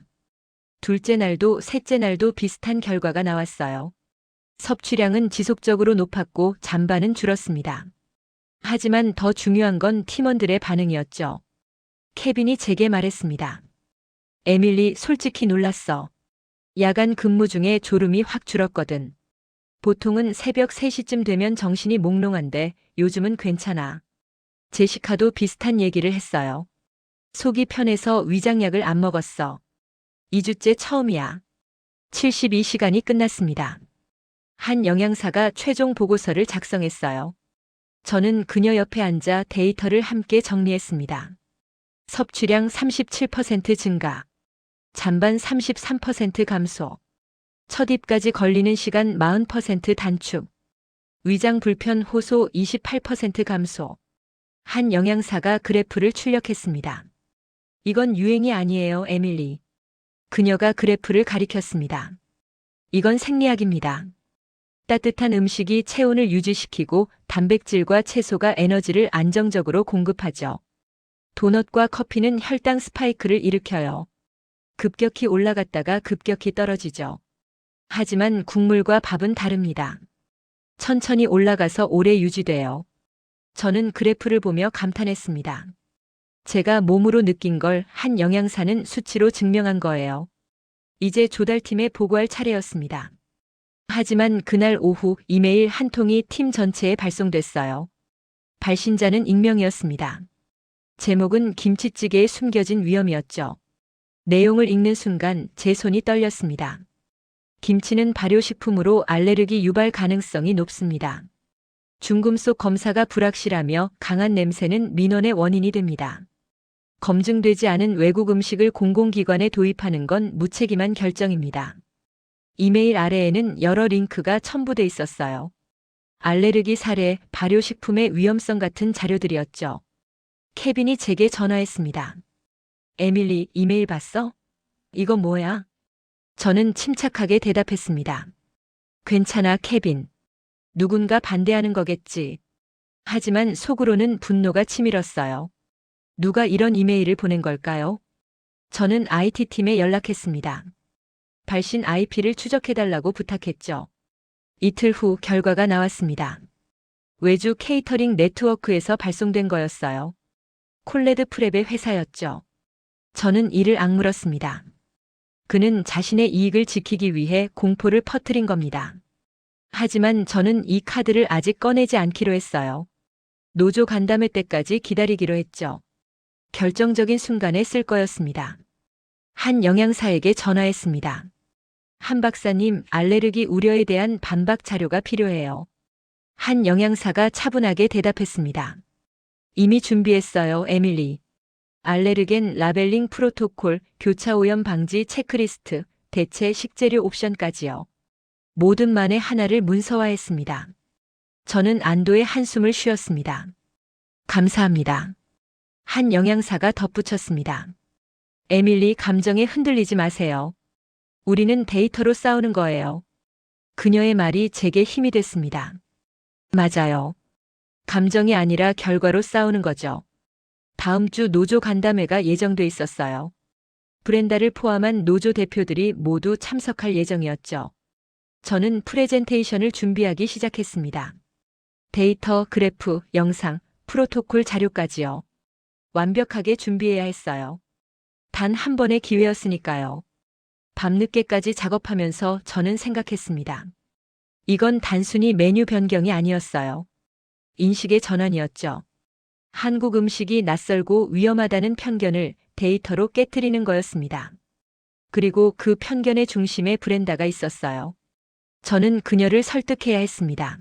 둘째 날도 셋째 날도 비슷한 결과가 나왔어요. 섭취량은 지속적으로 높았고 잔반은 줄었습니다. 하지만 더 중요한 건 팀원들의 반응이었죠. 케빈이 제게 말했습니다. 에밀리, 솔직히 놀랐어. 야간 근무 중에 졸음이 확 줄었거든. 보통은 새벽 3시쯤 되면 정신이 몽롱한데 요즘은 괜찮아. 제시카도 비슷한 얘기를 했어요. 속이 편해서 위장약을 안 먹었어. 2주째 처음이야. 72시간이 끝났습니다. 한 영양사가 최종 보고서를 작성했어요. 저는 그녀 옆에 앉아 데이터를 함께 정리했습니다. 섭취량 37% 증가. 잔반 33% 감소. 첫 입까지 걸리는 시간 40% 단축. 위장 불편 호소 28% 감소. 한 영양사가 그래프를 출력했습니다. 이건 유행이 아니에요, 에밀리. 그녀가 그래프를 가리켰습니다. 이건 생리학입니다. 따뜻한 음식이 체온을 유지시키고 단백질과 채소가 에너지를 안정적으로 공급하죠. 도넛과 커피는 혈당 스파이크를 일으켜요. 급격히 올라갔다가 급격히 떨어지죠. 하지만 국물과 밥은 다릅니다. 천천히 올라가서 오래 유지돼요. 저는 그래프를 보며 감탄했습니다. 제가 몸으로 느낀 걸 한 영양사는 수치로 증명한 거예요. 이제 조달팀에 보고할 차례였습니다. 하지만 그날 오후 이메일 한 통이 팀 전체에 발송됐어요. 발신자는 익명이었습니다. 제목은 김치찌개에 숨겨진 위험이었죠. 내용을 읽는 순간 제 손이 떨렸습니다. 김치는 발효식품으로 알레르기 유발 가능성이 높습니다. 중금속 검사가 불확실하며 강한 냄새는 민원의 원인이 됩니다. 검증되지 않은 외국 음식을 공공기관에 도입하는 건 무책임한 결정입니다. 이메일 아래에는 여러 링크가 첨부돼 있었어요. 알레르기 사례, 발효식품의 위험성 같은 자료들이었죠. 케빈이 제게 전화했습니다. 에밀리, 이메일 봤어? 이거 뭐야? 저는 침착하게 대답했습니다. 괜찮아, 케빈. 누군가 반대하는 거겠지. 하지만 속으로는 분노가 치밀었어요. 누가 이런 이메일을 보낸 걸까요? 저는 IT팀에 연락했습니다. 발신 IP를 추적해달라고 부탁했죠. 이틀 후 결과가 나왔습니다. 외주 케이터링 네트워크에서 발송된 거였어요. 콜레드 프랩의 회사였죠. 저는 이를 악물었습니다. 그는 자신의 이익을 지키기 위해 공포를 퍼뜨린 겁니다. 하지만 저는 이 카드를 아직 꺼내지 않기로 했어요. 노조 간담회 때까지 기다리기로 했죠. 결정적인 순간에 쓸 거였습니다. 한 영양사에게 전화했습니다. 한 박사님, 알레르기 우려에 대한 반박 자료가 필요해요. 한 영양사가 차분하게 대답했습니다. 이미 준비했어요, 에밀리. 알레르겐 라벨링 프로토콜, 교차 오염 방지 체크리스트, 대체 식재료 옵션까지요. 모든 만에 하나를 문서화했습니다. 저는 안도의 한숨을 쉬었습니다. 감사합니다. 한 영양사가 덧붙였습니다. 에밀리, 감정에 흔들리지 마세요. 우리는 데이터로 싸우는 거예요. 그녀의 말이 제게 힘이 됐습니다. 맞아요. 감정이 아니라 결과로 싸우는 거죠. 다음 주 노조 간담회가 예정돼 있었어요. 브렌다를 포함한 노조 대표들이 모두 참석할 예정이었죠. 저는 프레젠테이션을 준비하기 시작했습니다. 데이터, 그래프, 영상, 프로토콜 자료까지요. 완벽하게 준비해야 했어요. 단 한 번의 기회였으니까요. 밤늦게까지 작업하면서 저는 생각했습니다. 이건 단순히 메뉴 변경이 아니었어요. 인식의 전환이었죠. 한국 음식이 낯설고 위험하다는 편견을 데이터로 깨트리는 거였습니다. 그리고 그 편견의 중심에 브렌다가 있었어요. 저는 그녀를 설득해야 했습니다.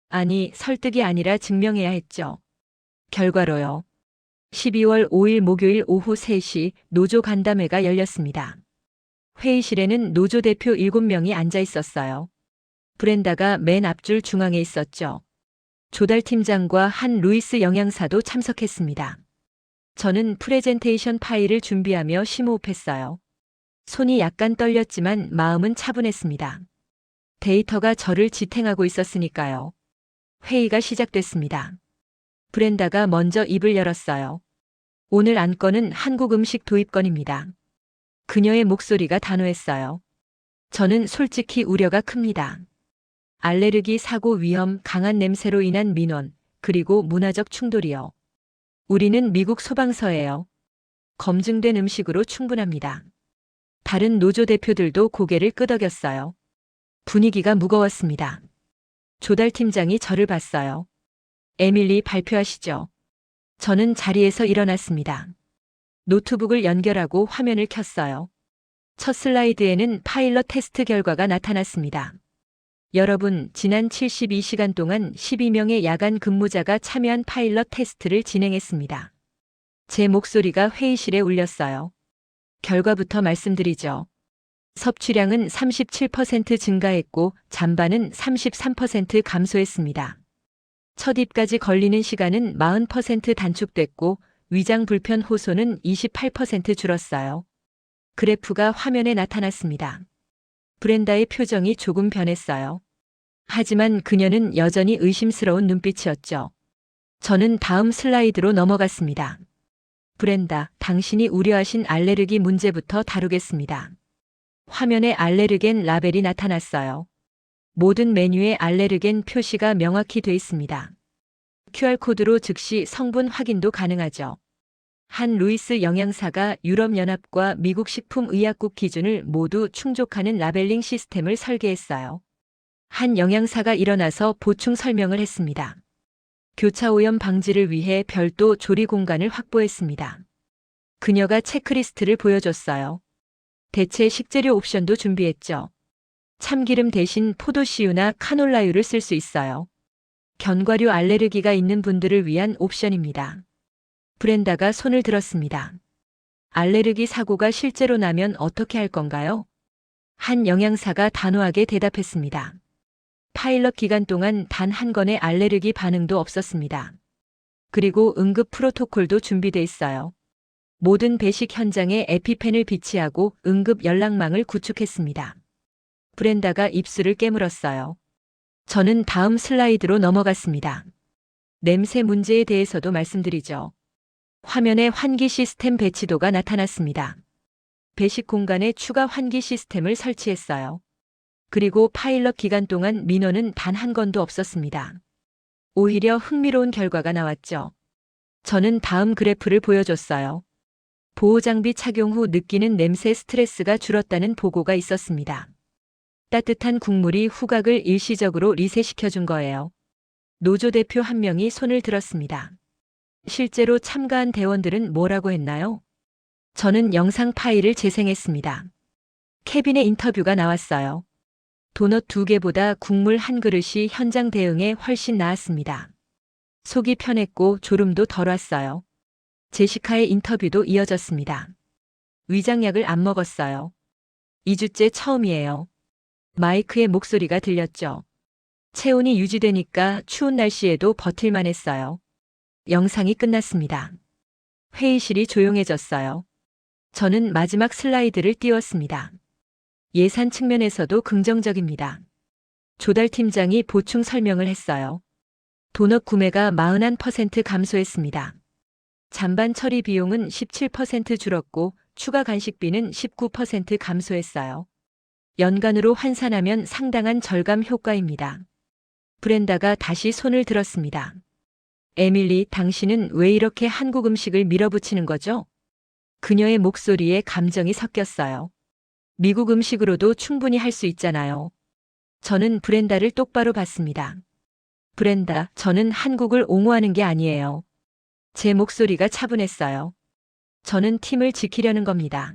아니, 설득이 아니라 증명해야 했죠. 결과로요. 12월 5일 목요일 오후 3시 노조 간담회가 열렸습니다. 회의실에는 노조 대표 7명이 앉아 있었어요. 브렌다가 맨 앞줄 중앙에 있었죠. 조달팀장과 한 루이스 영양사도 참석했습니다. 저는 프레젠테이션 파일을 준비하며 심호흡했어요. 손이 약간 떨렸지만 마음은 차분했습니다. 데이터가 저를 지탱하고 있었으니까요. 회의가 시작됐습니다. 브렌다가 먼저 입을 열었어요. 오늘 안건은 한국 음식 도입건입니다. 그녀의 목소리가 단호했어요. 저는 솔직히 우려가 큽니다. 알레르기 사고 위험, 강한 냄새로 인한 민원, 그리고 문화적 충돌이요. 우리는 미국 소방서예요. 검증된 음식으로 충분합니다. 다른 노조 대표들도 고개를 끄덕였어요. 분위기가 무거웠습니다. 조달팀장이 저를 봤어요. 에밀리, 발표하시죠. 저는 자리에서 일어났습니다. 노트북을 연결하고 화면을 켰어요. 첫 슬라이드에는 파일럿 테스트 결과가 나타났습니다. 여러분, 지난 72시간 동안 12명의 야간 근무자가 참여한 파일럿 테스트를 진행했습니다. 제 목소리가 회의실에 울렸어요. 결과부터 말씀드리죠. 섭취량은 37% 증가했고 잠반은 33% 감소했습니다. 첫 입까지 걸리는 시간은 40% 단축됐고 위장 불편 호소는 28% 줄었어요. 그래프가 화면에 나타났습니다. 브렌다의 표정이 조금 변했어요. 하지만 그녀는 여전히 의심스러운 눈빛이었죠. 저는 다음 슬라이드로 넘어갔습니다. 브렌다, 당신이 우려하신 알레르기 문제부터 다루겠습니다. 화면에 알레르겐 라벨이 나타났어요. 모든 메뉴에 알레르겐 표시가 명확히 돼 있습니다. QR코드로 즉시 성분 확인도 가능하죠. 한 루이스 영양사가 유럽연합과 미국 식품의약국 기준을 모두 충족하는 라벨링 시스템을 설계했어요. 한 영양사가 일어나서 보충 설명을 했습니다. 교차 오염 방지를 위해 별도 조리 공간을 확보했습니다. 그녀가 체크리스트를 보여줬어요. 대체 식재료 옵션도 준비했죠. 참기름 대신 포도씨유나 카놀라유를 쓸 수 있어요. 견과류 알레르기가 있는 분들을 위한 옵션입니다. 브렌다가 손을 들었습니다. 알레르기 사고가 실제로 나면 어떻게 할 건가요? 한 영양사가 단호하게 대답했습니다. 파일럿 기간 동안 단 한 건의 알레르기 반응도 없었습니다. 그리고 응급 프로토콜도 준비돼 있어요. 모든 배식 현장에 에피펜을 비치하고 응급 연락망을 구축했습니다. 브렌다가 입술을 깨물었어요. 저는 다음 슬라이드로 넘어갔습니다. 냄새 문제에 대해서도 말씀드리죠. 화면에 환기 시스템 배치도가 나타났습니다. 배식 공간에 추가 환기 시스템을 설치했어요. 그리고 파일럿 기간 동안 민원은 단 한 건도 없었습니다. 오히려 흥미로운 결과가 나왔죠. 저는 다음 그래프를 보여줬어요. 보호장비 착용 후 느끼는 냄새 스트레스가 줄었다는 보고가 있었습니다. 따뜻한 국물이 후각을 일시적으로 리셋시켜준 거예요. 노조 대표 한 명이 손을 들었습니다. 실제로 참가한 대원들은 뭐라고 했나요? 저는 영상 파일을 재생했습니다. 케빈의 인터뷰가 나왔어요. 도넛 2개보다 국물 한 그릇이 현장 대응에 훨씬 나았습니다. 속이 편했고 졸음도 덜 왔어요. 제시카의 인터뷰도 이어졌습니다. 위장약을 안 먹었어요. 2주째 처음이에요. 마이크의 목소리가 들렸죠. 체온이 유지되니까 추운 날씨에도 버틸만 했어요. 영상이 끝났습니다. 회의실이 조용해졌어요. 저는 마지막 슬라이드를 띄웠습니다. 예산 측면에서도 긍정적입니다. 조달 팀장이 보충 설명을 했어요. 도넛 구매가 41% 감소했습니다. 잔반 처리 비용은 17% 줄었고 추가 간식비는 19% 감소했어요. 연간으로 환산하면 상당한 절감 효과입니다. 브렌다가 다시 손을 들었습니다. 에밀리, 당신은 왜 이렇게 한국 음식을 밀어붙이는 거죠? 그녀의 목소리에 감정이 섞였어요. 미국 음식으로도 충분히 할 수 있잖아요. 저는 브렌다를 똑바로 봤습니다. 브렌다, 저는 한국을 옹호하는 게 아니에요. 제 목소리가 차분했어요. 저는 팀을 지키려는 겁니다.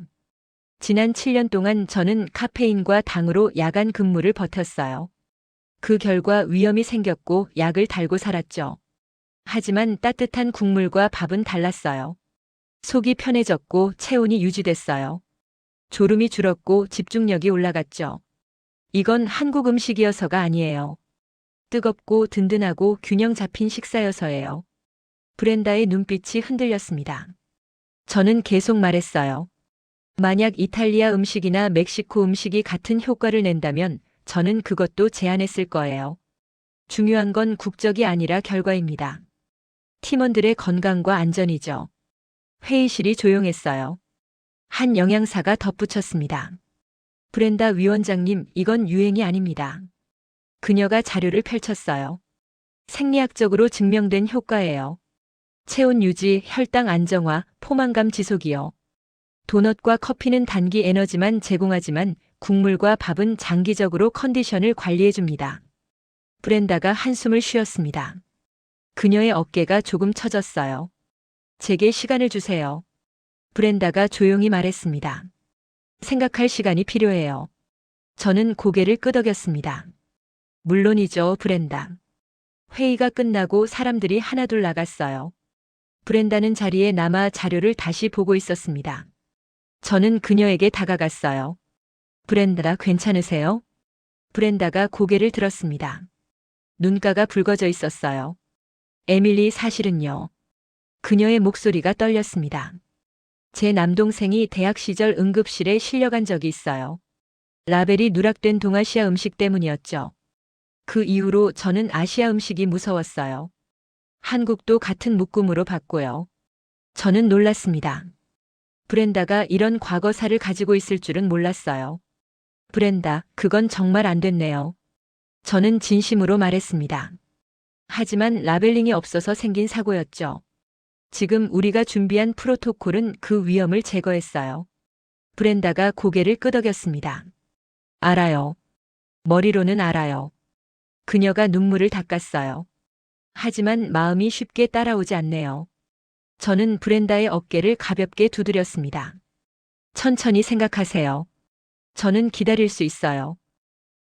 지난 7년 동안 저는 카페인과 당으로 야간 근무를 버텼어요. 그 결과 위염이 생겼고 약을 달고 살았죠. 하지만 따뜻한 국물과 밥은 달랐어요. 속이 편해졌고 체온이 유지됐어요. 졸음이 줄었고 집중력이 올라갔죠. 이건 한국 음식이어서가 아니에요. 뜨겁고 든든하고 균형 잡힌 식사여서예요. 브렌다의 눈빛이 흔들렸습니다. 저는 계속 말했어요. 만약 이탈리아 음식이나 멕시코 음식이 같은 효과를 낸다면 저는 그것도 제안했을 거예요. 중요한 건 국적이 아니라 결과입니다. 팀원들의 건강과 안전이죠. 회의실이 조용했어요. 한 영양사가 덧붙였습니다. 브렌다 위원장님, 이건 유행이 아닙니다. 그녀가 자료를 펼쳤어요. 생리학적으로 증명된 효과예요. 체온 유지, 혈당 안정화, 포만감 지속이요. 도넛과 커피는 단기 에너지만 제공하지만 국물과 밥은 장기적으로 컨디션을 관리해줍니다. 브렌다가 한숨을 쉬었습니다. 그녀의 어깨가 조금 처졌어요. 제게 시간을 주세요. 브렌다가 조용히 말했습니다. 생각할 시간이 필요해요. 저는 고개를 끄덕였습니다. 물론이죠, 브렌다. 회의가 끝나고 사람들이 하나둘 나갔어요. 브렌다는 자리에 남아 자료를 다시 보고 있었습니다. 저는 그녀에게 다가갔어요. 브렌다, 괜찮으세요? 브렌다가 고개를 들었습니다. 눈가가 붉어져 있었어요. 에밀리, 사실은요. 그녀의 목소리가 떨렸습니다. 제 남동생이 대학 시절 응급실에 실려간 적이 있어요. 라벨이 누락된 동아시아 음식 때문이었죠. 그 이후로 저는 아시아 음식이 무서웠어요. 한국도 같은 묶음으로 봤고요. 저는 놀랐습니다. 브렌다가 이런 과거사를 가지고 있을 줄은 몰랐어요. 브렌다, 그건 정말 안 됐네요. 저는 진심으로 말했습니다. 하지만 라벨링이 없어서 생긴 사고였죠. 지금 우리가 준비한 프로토콜은 그 위험을 제거했어요. 브렌다가 고개를 끄덕였습니다. 알아요. 머리로는 알아요. 그녀가 눈물을 닦았어요. 하지만 마음이 쉽게 따라오지 않네요. 저는 브렌다의 어깨를 가볍게 두드렸습니다. 천천히 생각하세요. 저는 기다릴 수 있어요.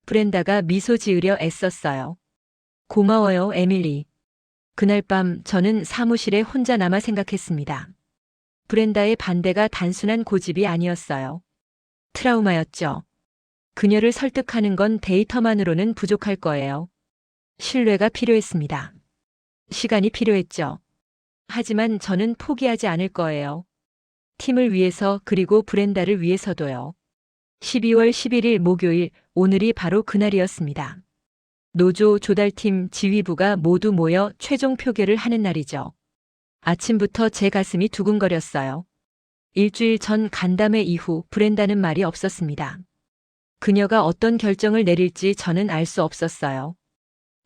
브렌다가 미소 지으려 애썼어요. 고마워요, 에밀리. 그날 밤 저는 사무실에 혼자 남아 생각했습니다. 브렌다의 반대가 단순한 고집이 아니었어요. 트라우마였죠. 그녀를 설득하는 건 데이터만으로는 부족할 거예요. 신뢰가 필요했습니다. 시간이 필요했죠. 하지만 저는 포기하지 않을 거예요. 팀을 위해서 그리고 브렌다를 위해서도요. 12월 11일 목요일, 오늘이 바로 그날이었습니다. 노조 조달팀 지휘부가 모두 모여 최종 표결을 하는 날이죠. 아침부터 제 가슴이 두근거렸어요. 일주일 전 간담회 이후 브렌다는 말이 없었습니다. 그녀가 어떤 결정을 내릴지 저는 알 수 없었어요.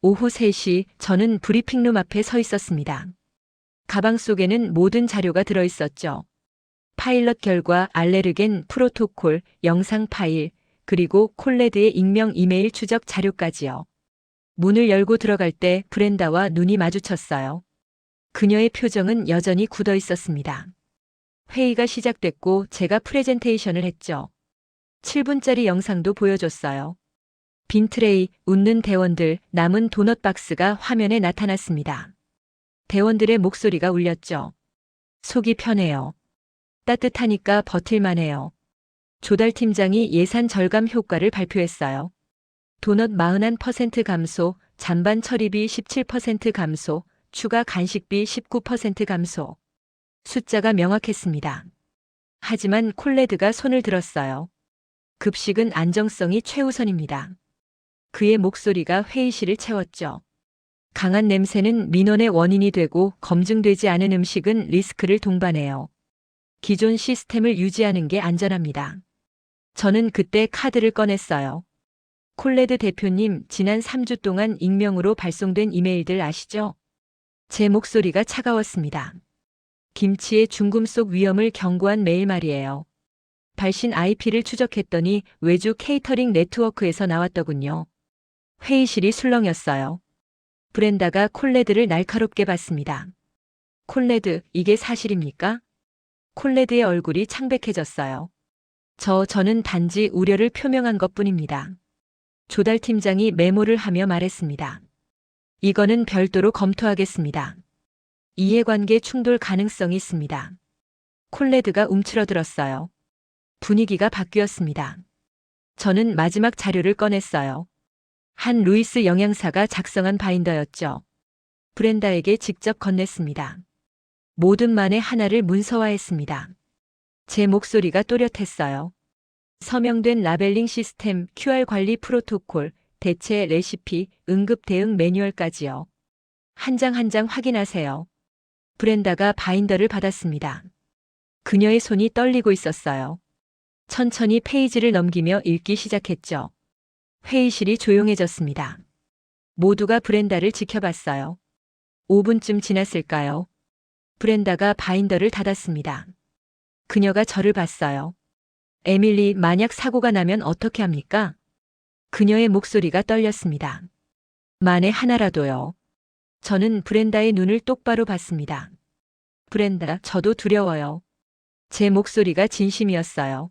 오후 3시 저는 브리핑룸 앞에 서 있었습니다. 가방 속에는 모든 자료가 들어있었죠. 파일럿 결과, 알레르겐 프로토콜, 영상 파일, 그리고 콜레드의 익명 이메일 추적 자료까지요. 문을 열고 들어갈 때 브렌다와 눈이 마주쳤어요. 그녀의 표정은 여전히 굳어 있었습니다. 회의가 시작됐고 제가 프레젠테이션을 했죠. 7분짜리 영상도 보여줬어요. 빈 트레이, 웃는 대원들, 남은 도넛 박스가 화면에 나타났습니다. 대원들의 목소리가 울렸죠. 속이 편해요. 따뜻하니까 버틸만해요. 조달팀장이 예산 절감 효과를 발표했어요. 도넛 41% 감소, 잔반 처리비 17% 감소, 추가 간식비 19% 감소. 숫자가 명확했습니다. 하지만 콜레드가 손을 들었어요. 급식은 안정성이 최우선입니다. 그의 목소리가 회의실을 채웠죠. 강한 냄새는 민원의 원인이 되고 검증되지 않은 음식은 리스크를 동반해요. 기존 시스템을 유지하는 게 안전합니다. 저는 그때 카드를 꺼냈어요. 콜레드 대표님, 지난 3주 동안 익명으로 발송된 이메일들 아시죠? 제 목소리가 차가웠습니다. 김치의 중금속 위험을 경고한 메일 말이에요. 발신 IP를 추적했더니 외주 케이터링 네트워크에서 나왔더군요. 회의실이 술렁였어요. 브렌다가 콜레드를 날카롭게 봤습니다. 콜레드, 이게 사실입니까? 콜레드의 얼굴이 창백해졌어요. 저는 단지 우려를 표명한 것뿐입니다. 조달팀장이 메모를 하며 말했습니다. 이거는 별도로 검토하겠습니다. 이해관계 충돌 가능성이 있습니다. 콜레드가 움츠러들었어요. 분위기가 바뀌었습니다. 저는 마지막 자료를 꺼냈어요. 한 루이스 영양사가 작성한 바인더였죠. 브렌다에게 직접 건넸습니다. 모든 만의 하나를 문서화했습니다. 제 목소리가 또렷했어요. 서명된 라벨링 시스템, QR 관리 프로토콜, 대체 레시피, 응급 대응 매뉴얼까지요. 한 장 한 장 확인하세요. 브렌다가 바인더를 받았습니다. 그녀의 손이 떨리고 있었어요. 천천히 페이지를 넘기며 읽기 시작했죠. 회의실이 조용해졌습니다. 모두가 브렌다를 지켜봤어요. 5분쯤 지났을까요? 브렌다가 바인더를 닫았습니다. 그녀가 저를 봤어요. 에밀리, 만약 사고가 나면 어떻게 합니까? 그녀의 목소리가 떨렸습니다. 만에 하나라도요. 저는 브렌다의 눈을 똑바로 봤습니다. 브렌다, 저도 두려워요. 제 목소리가 진심이었어요.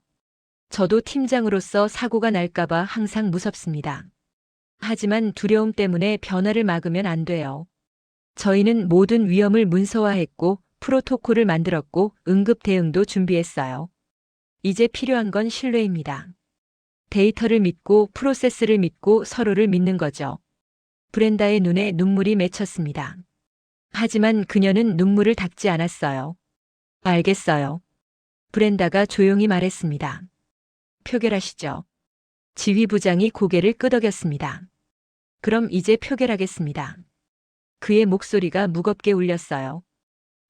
저도 팀장으로서 사고가 날까봐 항상 무섭습니다. 하지만 두려움 때문에 변화를 막으면 안 돼요. 저희는 모든 위험을 문서화했고 프로토콜을 만들었고 응급 대응도 준비했어요. 이제 필요한 건 신뢰입니다. 데이터를 믿고 프로세스를 믿고 서로를 믿는 거죠. 브렌다의 눈에 눈물이 맺혔습니다. 하지만 그녀는 눈물을 닦지 않았어요. 알겠어요. 브렌다가 조용히 말했습니다. 표결하시죠. 지휘부장이 고개를 끄덕였습니다. 그럼 이제 표결하겠습니다. 그의 목소리가 무겁게 울렸어요.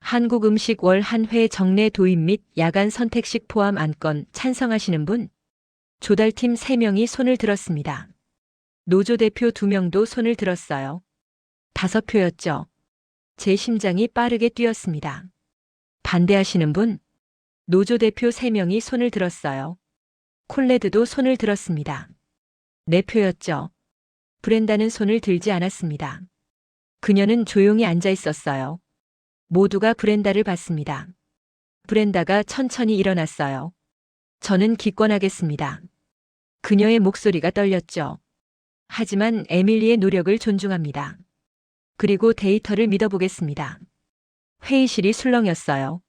한국 음식 월 한 회 정례 도입 및 야간 선택식 포함 안건 찬성하시는 분? 조달팀 3명이 손을 들었습니다. 노조 대표 2명도 손을 들었어요. 5표였죠. 제 심장이 빠르게 뛰었습니다. 반대하시는 분? 노조 대표 3명이 손을 들었어요. 콜레드도 손을 들었습니다. 내 표였죠. 브렌다는 손을 들지 않았습니다. 그녀는 조용히 앉아 있었어요. 모두가 브렌다를 봤습니다. 브렌다가 천천히 일어났어요. 저는 기권하겠습니다. 그녀의 목소리가 떨렸죠. 하지만 에밀리의 노력을 존중합니다. 그리고 데이터를 믿어보겠습니다. 회의실이 술렁였어요.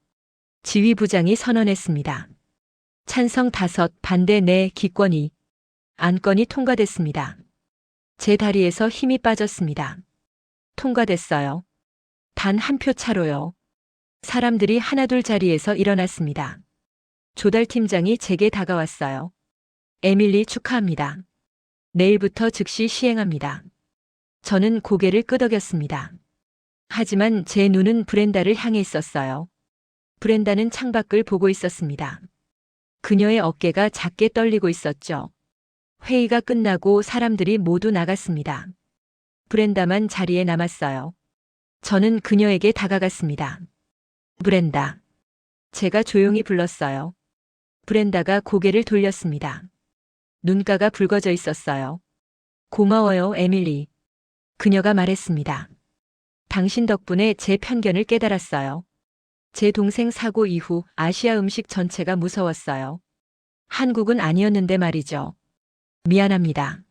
지휘부장이 선언했습니다. 찬성 5, 반대 4, 기권 2. 안건이 통과됐습니다. 제 다리에서 힘이 빠졌습니다. 통과됐어요. 단 한 표 차로요. 사람들이 하나둘 자리에서 일어났습니다. 조달팀장이 제게 다가왔어요. 에밀리 축하합니다. 내일부터 즉시 시행합니다. 저는 고개를 끄덕였습니다. 하지만 제 눈은 브렌다를 향해 있었어요. 브렌다는 창밖을 보고 있었습니다. 그녀의 어깨가 작게 떨리고 있었죠. 회의가 끝나고 사람들이 모두 나갔습니다. 브렌다만 자리에 남았어요. 저는 그녀에게 다가갔습니다. 브렌다. 제가 조용히 불렀어요. 브렌다가 고개를 돌렸습니다. 눈가가 붉어져 있었어요. 고마워요, 에밀리. 그녀가 말했습니다. 당신 덕분에 제 편견을 깨달았어요. 제 동생 사고 이후 아시아 음식 전체가 무서웠어요. 한국은 아니었는데 말이죠. 미안합니다.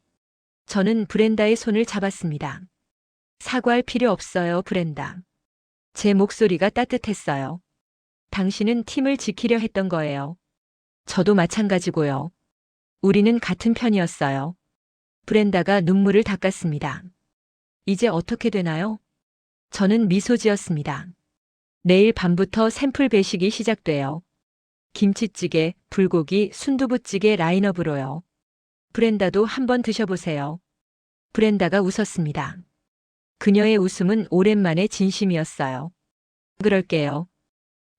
저는 브렌다의 손을 잡았습니다. 사과할 필요 없어요, 브렌다. 제 목소리가 따뜻했어요. 당신은 팀을 지키려 했던 거예요. 저도 마찬가지고요. 우리는 같은 편이었어요. 브렌다가 눈물을 닦았습니다. 이제 어떻게 되나요? 저는 미소 지었습니다. 내일 밤부터 샘플 배식이 시작돼요. 김치찌개, 불고기, 순두부찌개 라인업으로요. 브렌다도 한번 드셔보세요. 브렌다가 웃었습니다. 그녀의 웃음은 오랜만에 진심이었어요. 그럴게요.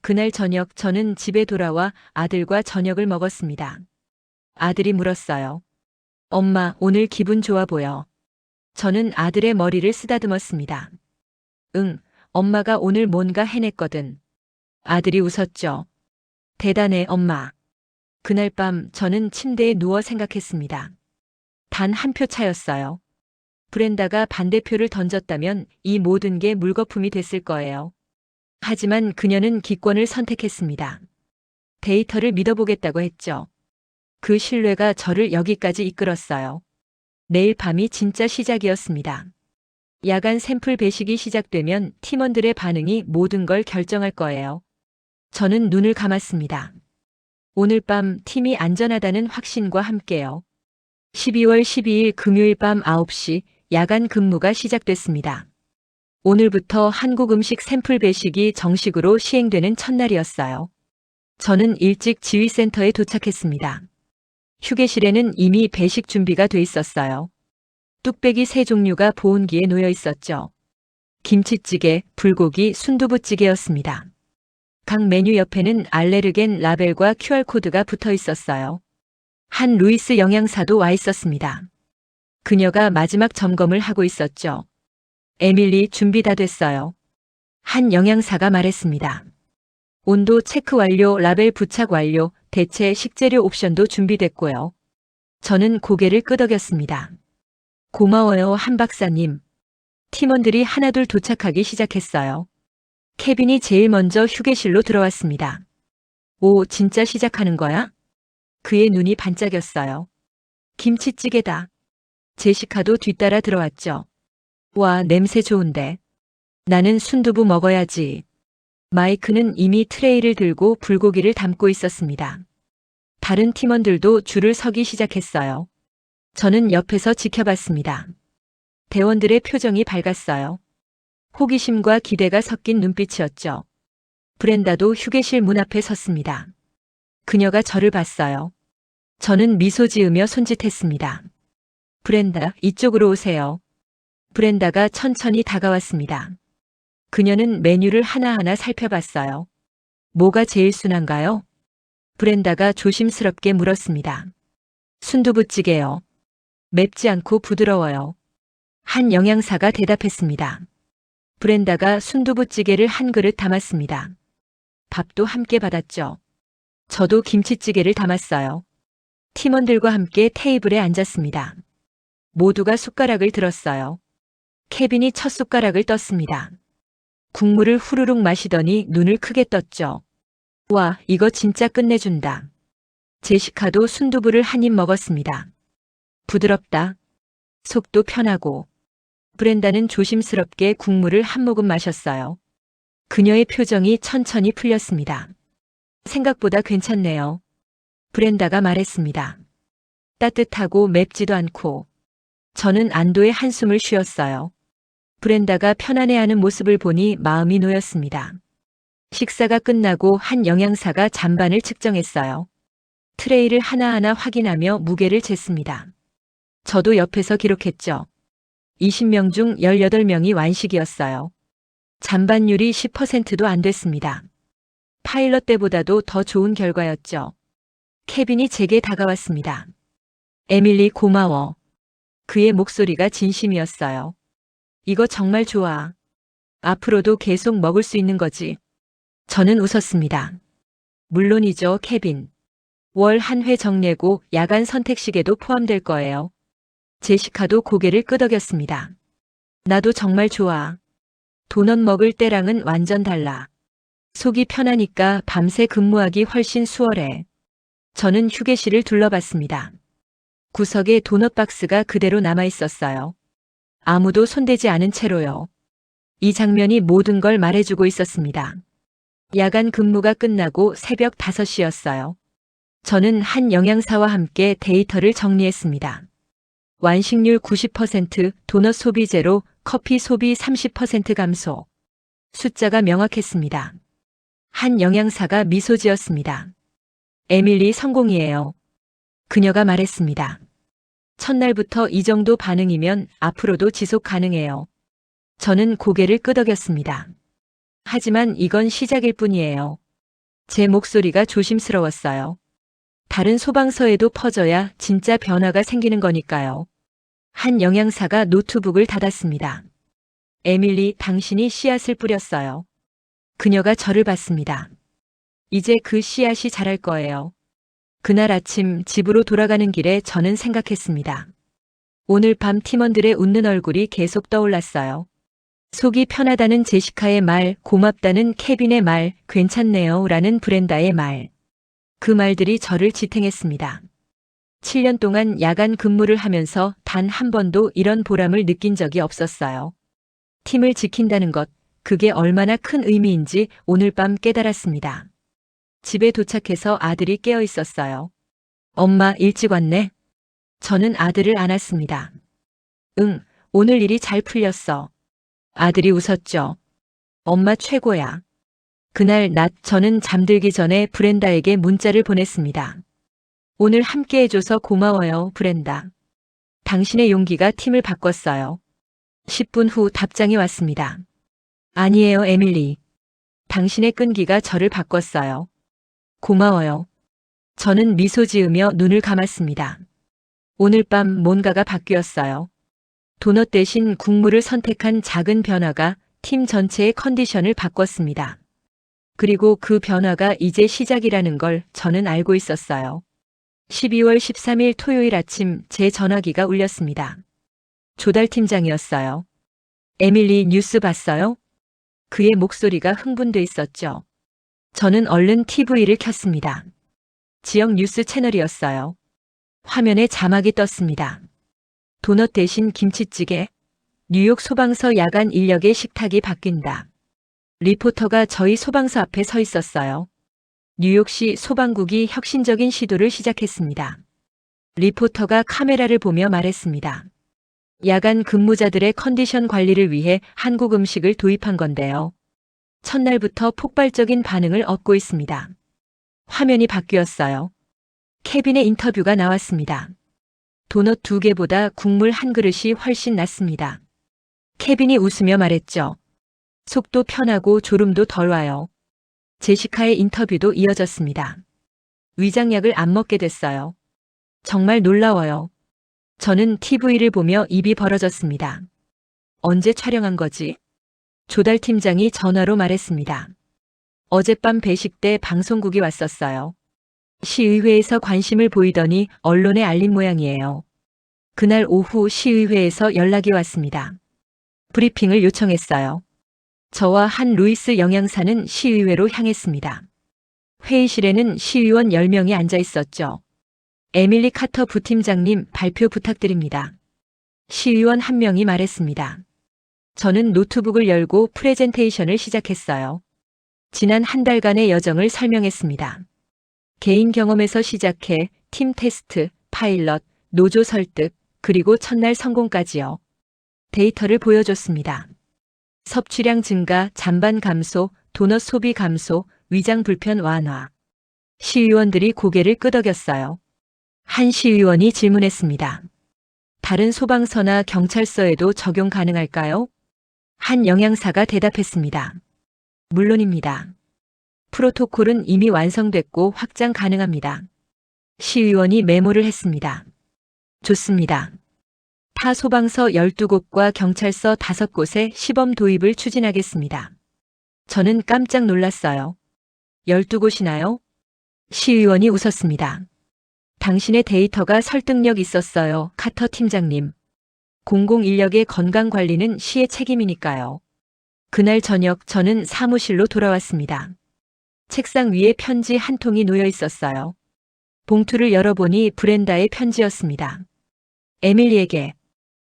그날 저녁 저는 집에 돌아와 아들과 저녁을 먹었습니다. 아들이 물었어요. 엄마, 오늘 기분 좋아 보여. 저는 아들의 머리를 쓰다듬었습니다. 응, 엄마가 오늘 뭔가 해냈거든. 아들이 웃었죠. 대단해, 엄마. 그날 밤 저는 침대에 누워 생각했습니다. 단 한 표 차였어요. 브렌다가 반대표를 던졌다면 이 모든 게 물거품이 됐을 거예요. 하지만 그녀는 기권을 선택했습니다. 데이터를 믿어보겠다고 했죠. 그 신뢰가 저를 여기까지 이끌었어요. 내일 밤이 진짜 시작이었습니다. 야간 샘플 배식이 시작되면 팀원들의 반응이 모든 걸 결정할 거예요. 저는 눈을 감았습니다. 오늘 밤 팀이 안전하다는 확신과 함께요. 12월 12일 금요일 밤 9시 야간 근무가 시작됐습니다. 오늘부터 한국 음식 샘플 배식이 정식으로 시행되는 첫날이었어요. 저는 일찍 지휘센터에 도착했습니다. 휴게실에는 이미 배식 준비가 돼 있었어요. 뚝배기 3종류가 보온기에 놓여 있었죠. 김치찌개, 불고기, 순두부찌개였습니다. 각 메뉴 옆에는 알레르겐 라벨과 QR코드가 붙어 있었어요. 한 루이스 영양사도 와 있었습니다. 그녀가 마지막 점검을 하고 있었죠. 에밀리, 준비 다 됐어요. 한 영양사가 말했습니다. 온도 체크 완료, 라벨 부착 완료, 대체 식재료 옵션도 준비됐고요. 저는 고개를 끄덕였습니다. 고마워요, 한 박사님. 팀원들이 하나둘 도착하기 시작했어요. 케빈이 제일 먼저 휴게실로 들어왔습니다. 오, 진짜 시작하는 거야? 그의 눈이 반짝였어요. 김치찌개다. 제시카도 뒤따라 들어왔죠. 와, 냄새 좋은데. 나는 순두부 먹어야지. 마이크는 이미 트레이를 들고 불고기를 담고 있었습니다. 다른 팀원들도 줄을 서기 시작했어요. 저는 옆에서 지켜봤습니다. 대원들의 표정이 밝았어요. 호기심과 기대가 섞인 눈빛이었죠. 브렌다도 휴게실 문 앞에 섰습니다. 그녀가 저를 봤어요. 저는 미소 지으며 손짓했습니다. 브렌다, 이쪽으로 오세요. 브렌다가 천천히 다가왔습니다. 그녀는 메뉴를 하나하나 살펴봤어요. 뭐가 제일 순한가요? 브렌다가 조심스럽게 물었습니다. 순두부찌개요. 맵지 않고 부드러워요. 한 영양사가 대답했습니다. 브렌다가 순두부찌개를 한 그릇 담았습니다. 밥도 함께 받았죠. 저도 김치찌개를 담았어요. 팀원들과 함께 테이블에 앉았습니다. 모두가 숟가락을 들었어요. 케빈이 첫 숟가락을 떴습니다. 국물을 후루룩 마시더니 눈을 크게 떴죠. 와, 이거 진짜 끝내준다. 제시카도 순두부를 한 입 먹었습니다. 부드럽다. 속도 편하고. 브렌다는 조심스럽게 국물을 한 모금 마셨어요. 그녀의 표정이 천천히 풀렸습니다. 생각보다 괜찮네요. 브렌다가 말했습니다. 따뜻하고 맵지도 않고. 저는 안도의 한숨을 쉬었어요. 브렌다가 편안해하는 모습을 보니 마음이 놓였습니다. 식사가 끝나고 한 영양사가 잔반을 측정했어요. 트레이를 하나하나 확인하며 무게를 쟀습니다. 저도 옆에서 기록했죠. 20명 중 18명이 완식이었어요. 잔반율이 10%도 안 됐습니다. 파일럿 때보다도 더 좋은 결과였죠. 케빈이 제게 다가왔습니다. 에밀리 고마워. 그의 목소리가 진심이었어요. 이거 정말 좋아. 앞으로도 계속 먹을 수 있는 거지. 저는 웃었습니다. 물론이죠, 케빈. 월 한 회 정례고 야간 선택식에도 포함될 거예요. 제시카도 고개를 끄덕였습니다. 나도 정말 좋아. 도넛 먹을 때랑은 완전 달라. 속이 편하니까 밤새 근무하기 훨씬 수월해. 저는 휴게실을 둘러봤습니다. 구석에 도넛 박스가 그대로 남아 있었어요. 아무도 손대지 않은 채로요. 이 장면이 모든 걸 말해주고 있었습니다. 야간 근무가 끝나고 새벽 5시였어요. 저는 한 영양사와 함께 데이터를 정리했습니다. 완식률 90%, 도넛 소비 제로, 커피 소비 30% 감소. 숫자가 명확했습니다. 한 영양사가 미소 지었습니다. 에밀리 성공이에요. 그녀가 말했습니다. 첫날부터 이 정도 반응이면 앞으로도 지속 가능해요. 저는 고개를 끄덕였습니다. 하지만 이건 시작일 뿐이에요. 제 목소리가 조심스러웠어요. 다른 소방서에도 퍼져야 진짜 변화가 생기는 거니까요. 한 영양사가 노트북을 닫았습니다. 에밀리, 당신이 씨앗을 뿌렸어요. 그녀가 저를 봤습니다. 이제 그 씨앗이 자랄 거예요. 그날 아침 집으로 돌아가는 길에 저는 생각했습니다. 오늘 밤 팀원들의 웃는 얼굴이 계속 떠올랐어요. 속이 편하다는 제시카의 말, 고맙다는 케빈의 말, 괜찮네요 라는 브렌다의 말. 그 말들이 저를 지탱했습니다. 7년 동안 야간 근무를 하면서 단 한 번도 이런 보람을 느낀 적이 없었어요. 팀을 지킨다는 것, 그게 얼마나 큰 의미인지 오늘 밤 깨달았습니다. 집에 도착해서 아들이 깨어 있었어요. 엄마 일찍 왔네? 저는 아들을 안았습니다. 응, 오늘 일이 잘 풀렸어. 아들이 웃었죠. 엄마 최고야. 그날 낮 저는 잠들기 전에 브렌다에게 문자를 보냈습니다. 오늘 함께 해줘서 고마워요, 브렌다. 당신의 용기가 팀을 바꿨어요. 10분 후 답장이 왔습니다. 아니에요, 에밀리. 당신의 끈기가 저를 바꿨어요. 고마워요. 저는 미소 지으며 눈을 감았습니다. 오늘 밤 뭔가가 바뀌었어요. 도넛 대신 국물을 선택한 작은 변화가 팀 전체의 컨디션을 바꿨습니다. 그리고 그 변화가 이제 시작이라는 걸 저는 알고 있었어요. 12월 13일 토요일 아침 제 전화기가 울렸습니다. 조달 팀장이었어요. 에밀리 뉴스 봤어요? 그의 목소리가 흥분돼 있었죠. 저는 얼른 TV를 켰습니다. 지역 뉴스 채널이었어요. 화면에 자막이 떴습니다. 도넛 대신 김치찌개, 뉴욕 소방서 야간 인력의 식탁이 바뀐다. 리포터가 저희 소방서 앞에 서 있었어요. 뉴욕시 소방국이 혁신적인 시도를 시작했습니다. 리포터가 카메라를 보며 말했습니다. 야간 근무자들의 컨디션 관리를 위해 한국 음식을 도입한 건데요. 첫날부터 폭발적인 반응을 얻고 있습니다. 화면이 바뀌었어요. 케빈의 인터뷰가 나왔습니다. 도넛 2개보다 국물 1그릇이 훨씬 낫습니다. 케빈이 웃으며 말했죠. 속도 편하고 졸음도 덜 와요. 제시카의 인터뷰도 이어졌습니다. 위장약을 안 먹게 됐어요. 정말 놀라워요. 저는 TV를 보며 입이 벌어졌습니다. 언제 촬영한 거지? 조달 팀장이 전화로 말했습니다. 어젯밤 배식 때 방송국이 왔었어요. 시의회에서 관심을 보이더니 언론에 알린 모양이에요. 그날 오후 시의회에서 연락이 왔습니다. 브리핑을 요청했어요. 저와 한 루이스 영양사는 시의회로 향했습니다. 회의실에는 시의원 10명이 앉아 있었죠. 에밀리 카터 부팀장님, 발표 부탁드립니다. 시의원 한 명이 말했습니다. 저는 노트북을 열고 프레젠테이션을 시작했어요. 지난 한 달간의 여정을 설명했습니다. 개인 경험에서 시작해 팀 테스트, 파일럿, 노조 설득, 그리고 첫날 성공까지요. 데이터를 보여줬습니다. 섭취량 증가, 잔반 감소, 도넛 소비 감소, 위장 불편 완화. 시의원들이 고개를 끄덕였어요. 한 시의원이 질문했습니다. 다른 소방서나 경찰서에도 적용 가능할까요? 한 영양사가 대답했습니다. 물론입니다. 프로토콜은 이미 완성됐고 확장 가능합니다. 시의원이 메모를 했습니다. 좋습니다. 타 소방서 12곳과 경찰서 5곳에 시범 도입을 추진하겠습니다. 저는 깜짝 놀랐어요. 12곳이나요? 시의원이 웃었습니다. 당신의 데이터가 설득력 있었어요, 카터 팀장님. 공공인력의 건강관리는 시의 책임이니까요. 그날 저녁 저는 사무실로 돌아왔습니다. 책상 위에 편지 한 통이 놓여 있었어요. 봉투를 열어보니 브렌다의 편지였습니다. 에밀리에게.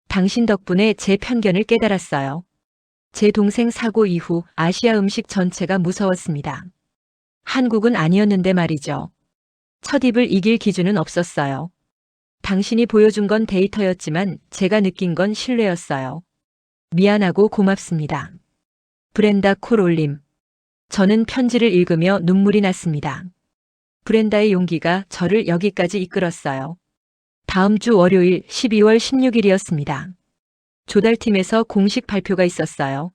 당신 덕분에 제 편견을 깨달았어요. 제 동생 사고 이후 아시아 음식 전체가 무서웠습니다. 한국은 아니었는데 말이죠. 첫 입을 이길 기준은 없었어요. 당신이 보여준 건 데이터였지만 제가 느낀 건 신뢰였어요. 미안하고 고맙습니다. 브렌다 콜 올림. 저는 편지를 읽으며 눈물이 났습니다. 브렌다의 용기가 저를 여기까지 이끌었어요. 다음 주 월요일 12월 16일이었습니다. 조달팀에서 공식 발표가 있었어요.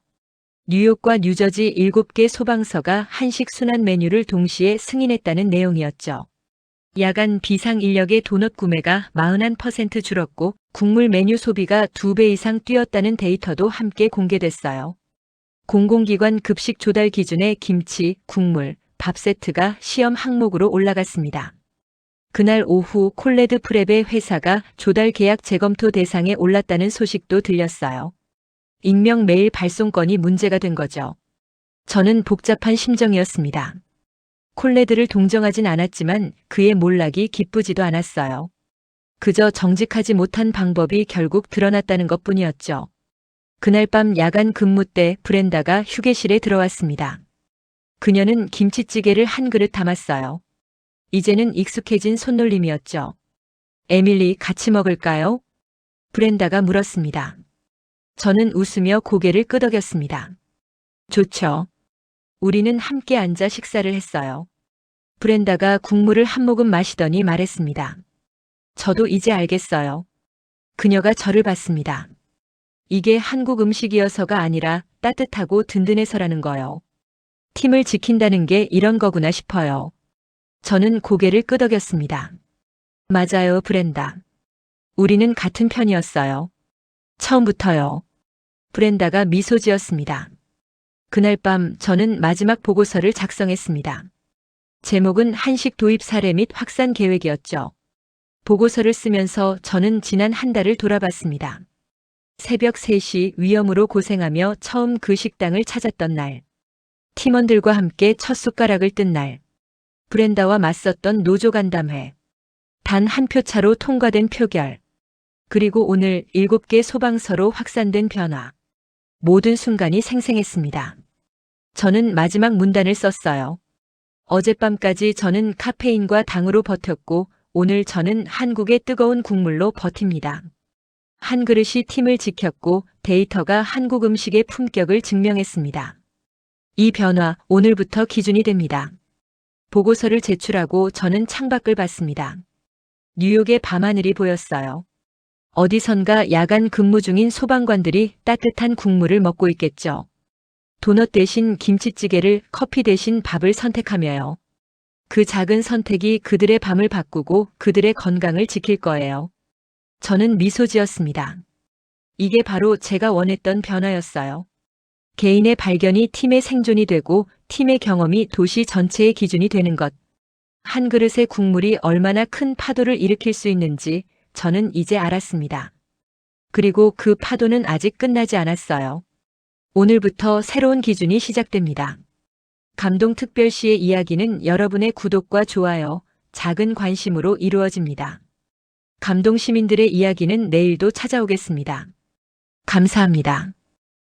뉴욕과 뉴저지 7개 소방서가 한식 순환 메뉴를 동시에 승인했다는 내용이었죠. 야간 비상 인력의 도넛 구매가 41% 줄었고 국물 메뉴 소비가 2배 이상 뛰었다는 데이터도 함께 공개됐어요. 공공기관 급식 조달 기준의 김치, 국물, 밥 세트가 시험 항목으로 올라갔습니다. 그날 오후 콜레드 프랩의 회사가 조달 계약 재검토 대상에 올랐다는 소식도 들렸어요. 익명 메일 발송 건이 문제가 된 거죠. 저는 복잡한 심정이었습니다. 콜레드를 동정하진 않았지만 그의 몰락이 기쁘지도 않았어요. 그저 정직하지 못한 방법이 결국 드러났다는 것뿐이었죠. 그날 밤 야간 근무 때 브렌다가 휴게실에 들어왔습니다. 그녀는 김치찌개를 한 그릇 담았어요. 이제는 익숙해진 손놀림이었죠. 에밀리, 같이 먹을까요? 브렌다가 물었습니다. 저는 웃으며 고개를 끄덕였습니다. 좋죠. 우리는 함께 앉아 식사를 했어요. 브렌다가 국물을 한 모금 마시더니 말했습니다. 저도 이제 알겠어요. 그녀가 저를 봤습니다. 이게 한국 음식이어서가 아니라 따뜻하고 든든해서라는 거요. 팀을 지킨다는 게 이런 거구나 싶어요. 저는 고개를 끄덕였습니다. 맞아요, 브렌다. 우리는 같은 편이었어요. 처음부터요. 브렌다가 미소 지었습니다. 그날 밤 저는 마지막 보고서를 작성했습니다. 제목은 한식 도입 사례 및 확산 계획이었죠. 보고서를 쓰면서 저는 지난 한 달을 돌아봤습니다. 새벽 3시 위염으로 고생하며 처음 그 식당을 찾았던 날. 팀원들과 함께 첫 숟가락을 뜬 날. 브렌다와 맞섰던 노조 간담회. 단 한 표 차로 통과된 표결. 그리고 오늘 7개 소방서로 확산된 변화. 모든 순간이 생생했습니다. 저는 마지막 문단을 썼어요. 어젯밤까지 저는 카페인과 당으로 버텼고 오늘 저는 한국의 뜨거운 국물로 버팁니다. 한 그릇이 팀을 지켰고 데이터가 한국 음식의 품격을 증명했습니다. 이 변화 오늘부터 기준이 됩니다. 보고서를 제출하고 저는 창밖을 봤습니다. 뉴욕의 밤하늘이 보였어요. 어디선가 야간 근무 중인 소방관들이 따뜻한 국물을 먹고 있겠죠. 도넛 대신 김치찌개를, 커피 대신 밥을 선택하며요. 그 작은 선택이 그들의 밤을 바꾸고 그들의 건강을 지킬 거예요. 저는 미소 지었습니다. 이게 바로 제가 원했던 변화였어요. 개인의 발견이 팀의 생존이 되고 팀의 경험이 도시 전체의 기준이 되는 것. 한 그릇의 국물이 얼마나 큰 파도를 일으킬 수 있는지 저는 이제 알았습니다. 그리고 그 파도는 아직 끝나지 않았어요. 오늘부터 새로운 기준이 시작됩니다. 감동특별시의 이야기는 여러분의 구독과 좋아요, 작은 관심으로 이루어집니다. 감동 시민들의 이야기는 내일도 찾아오겠습니다. 감사합니다.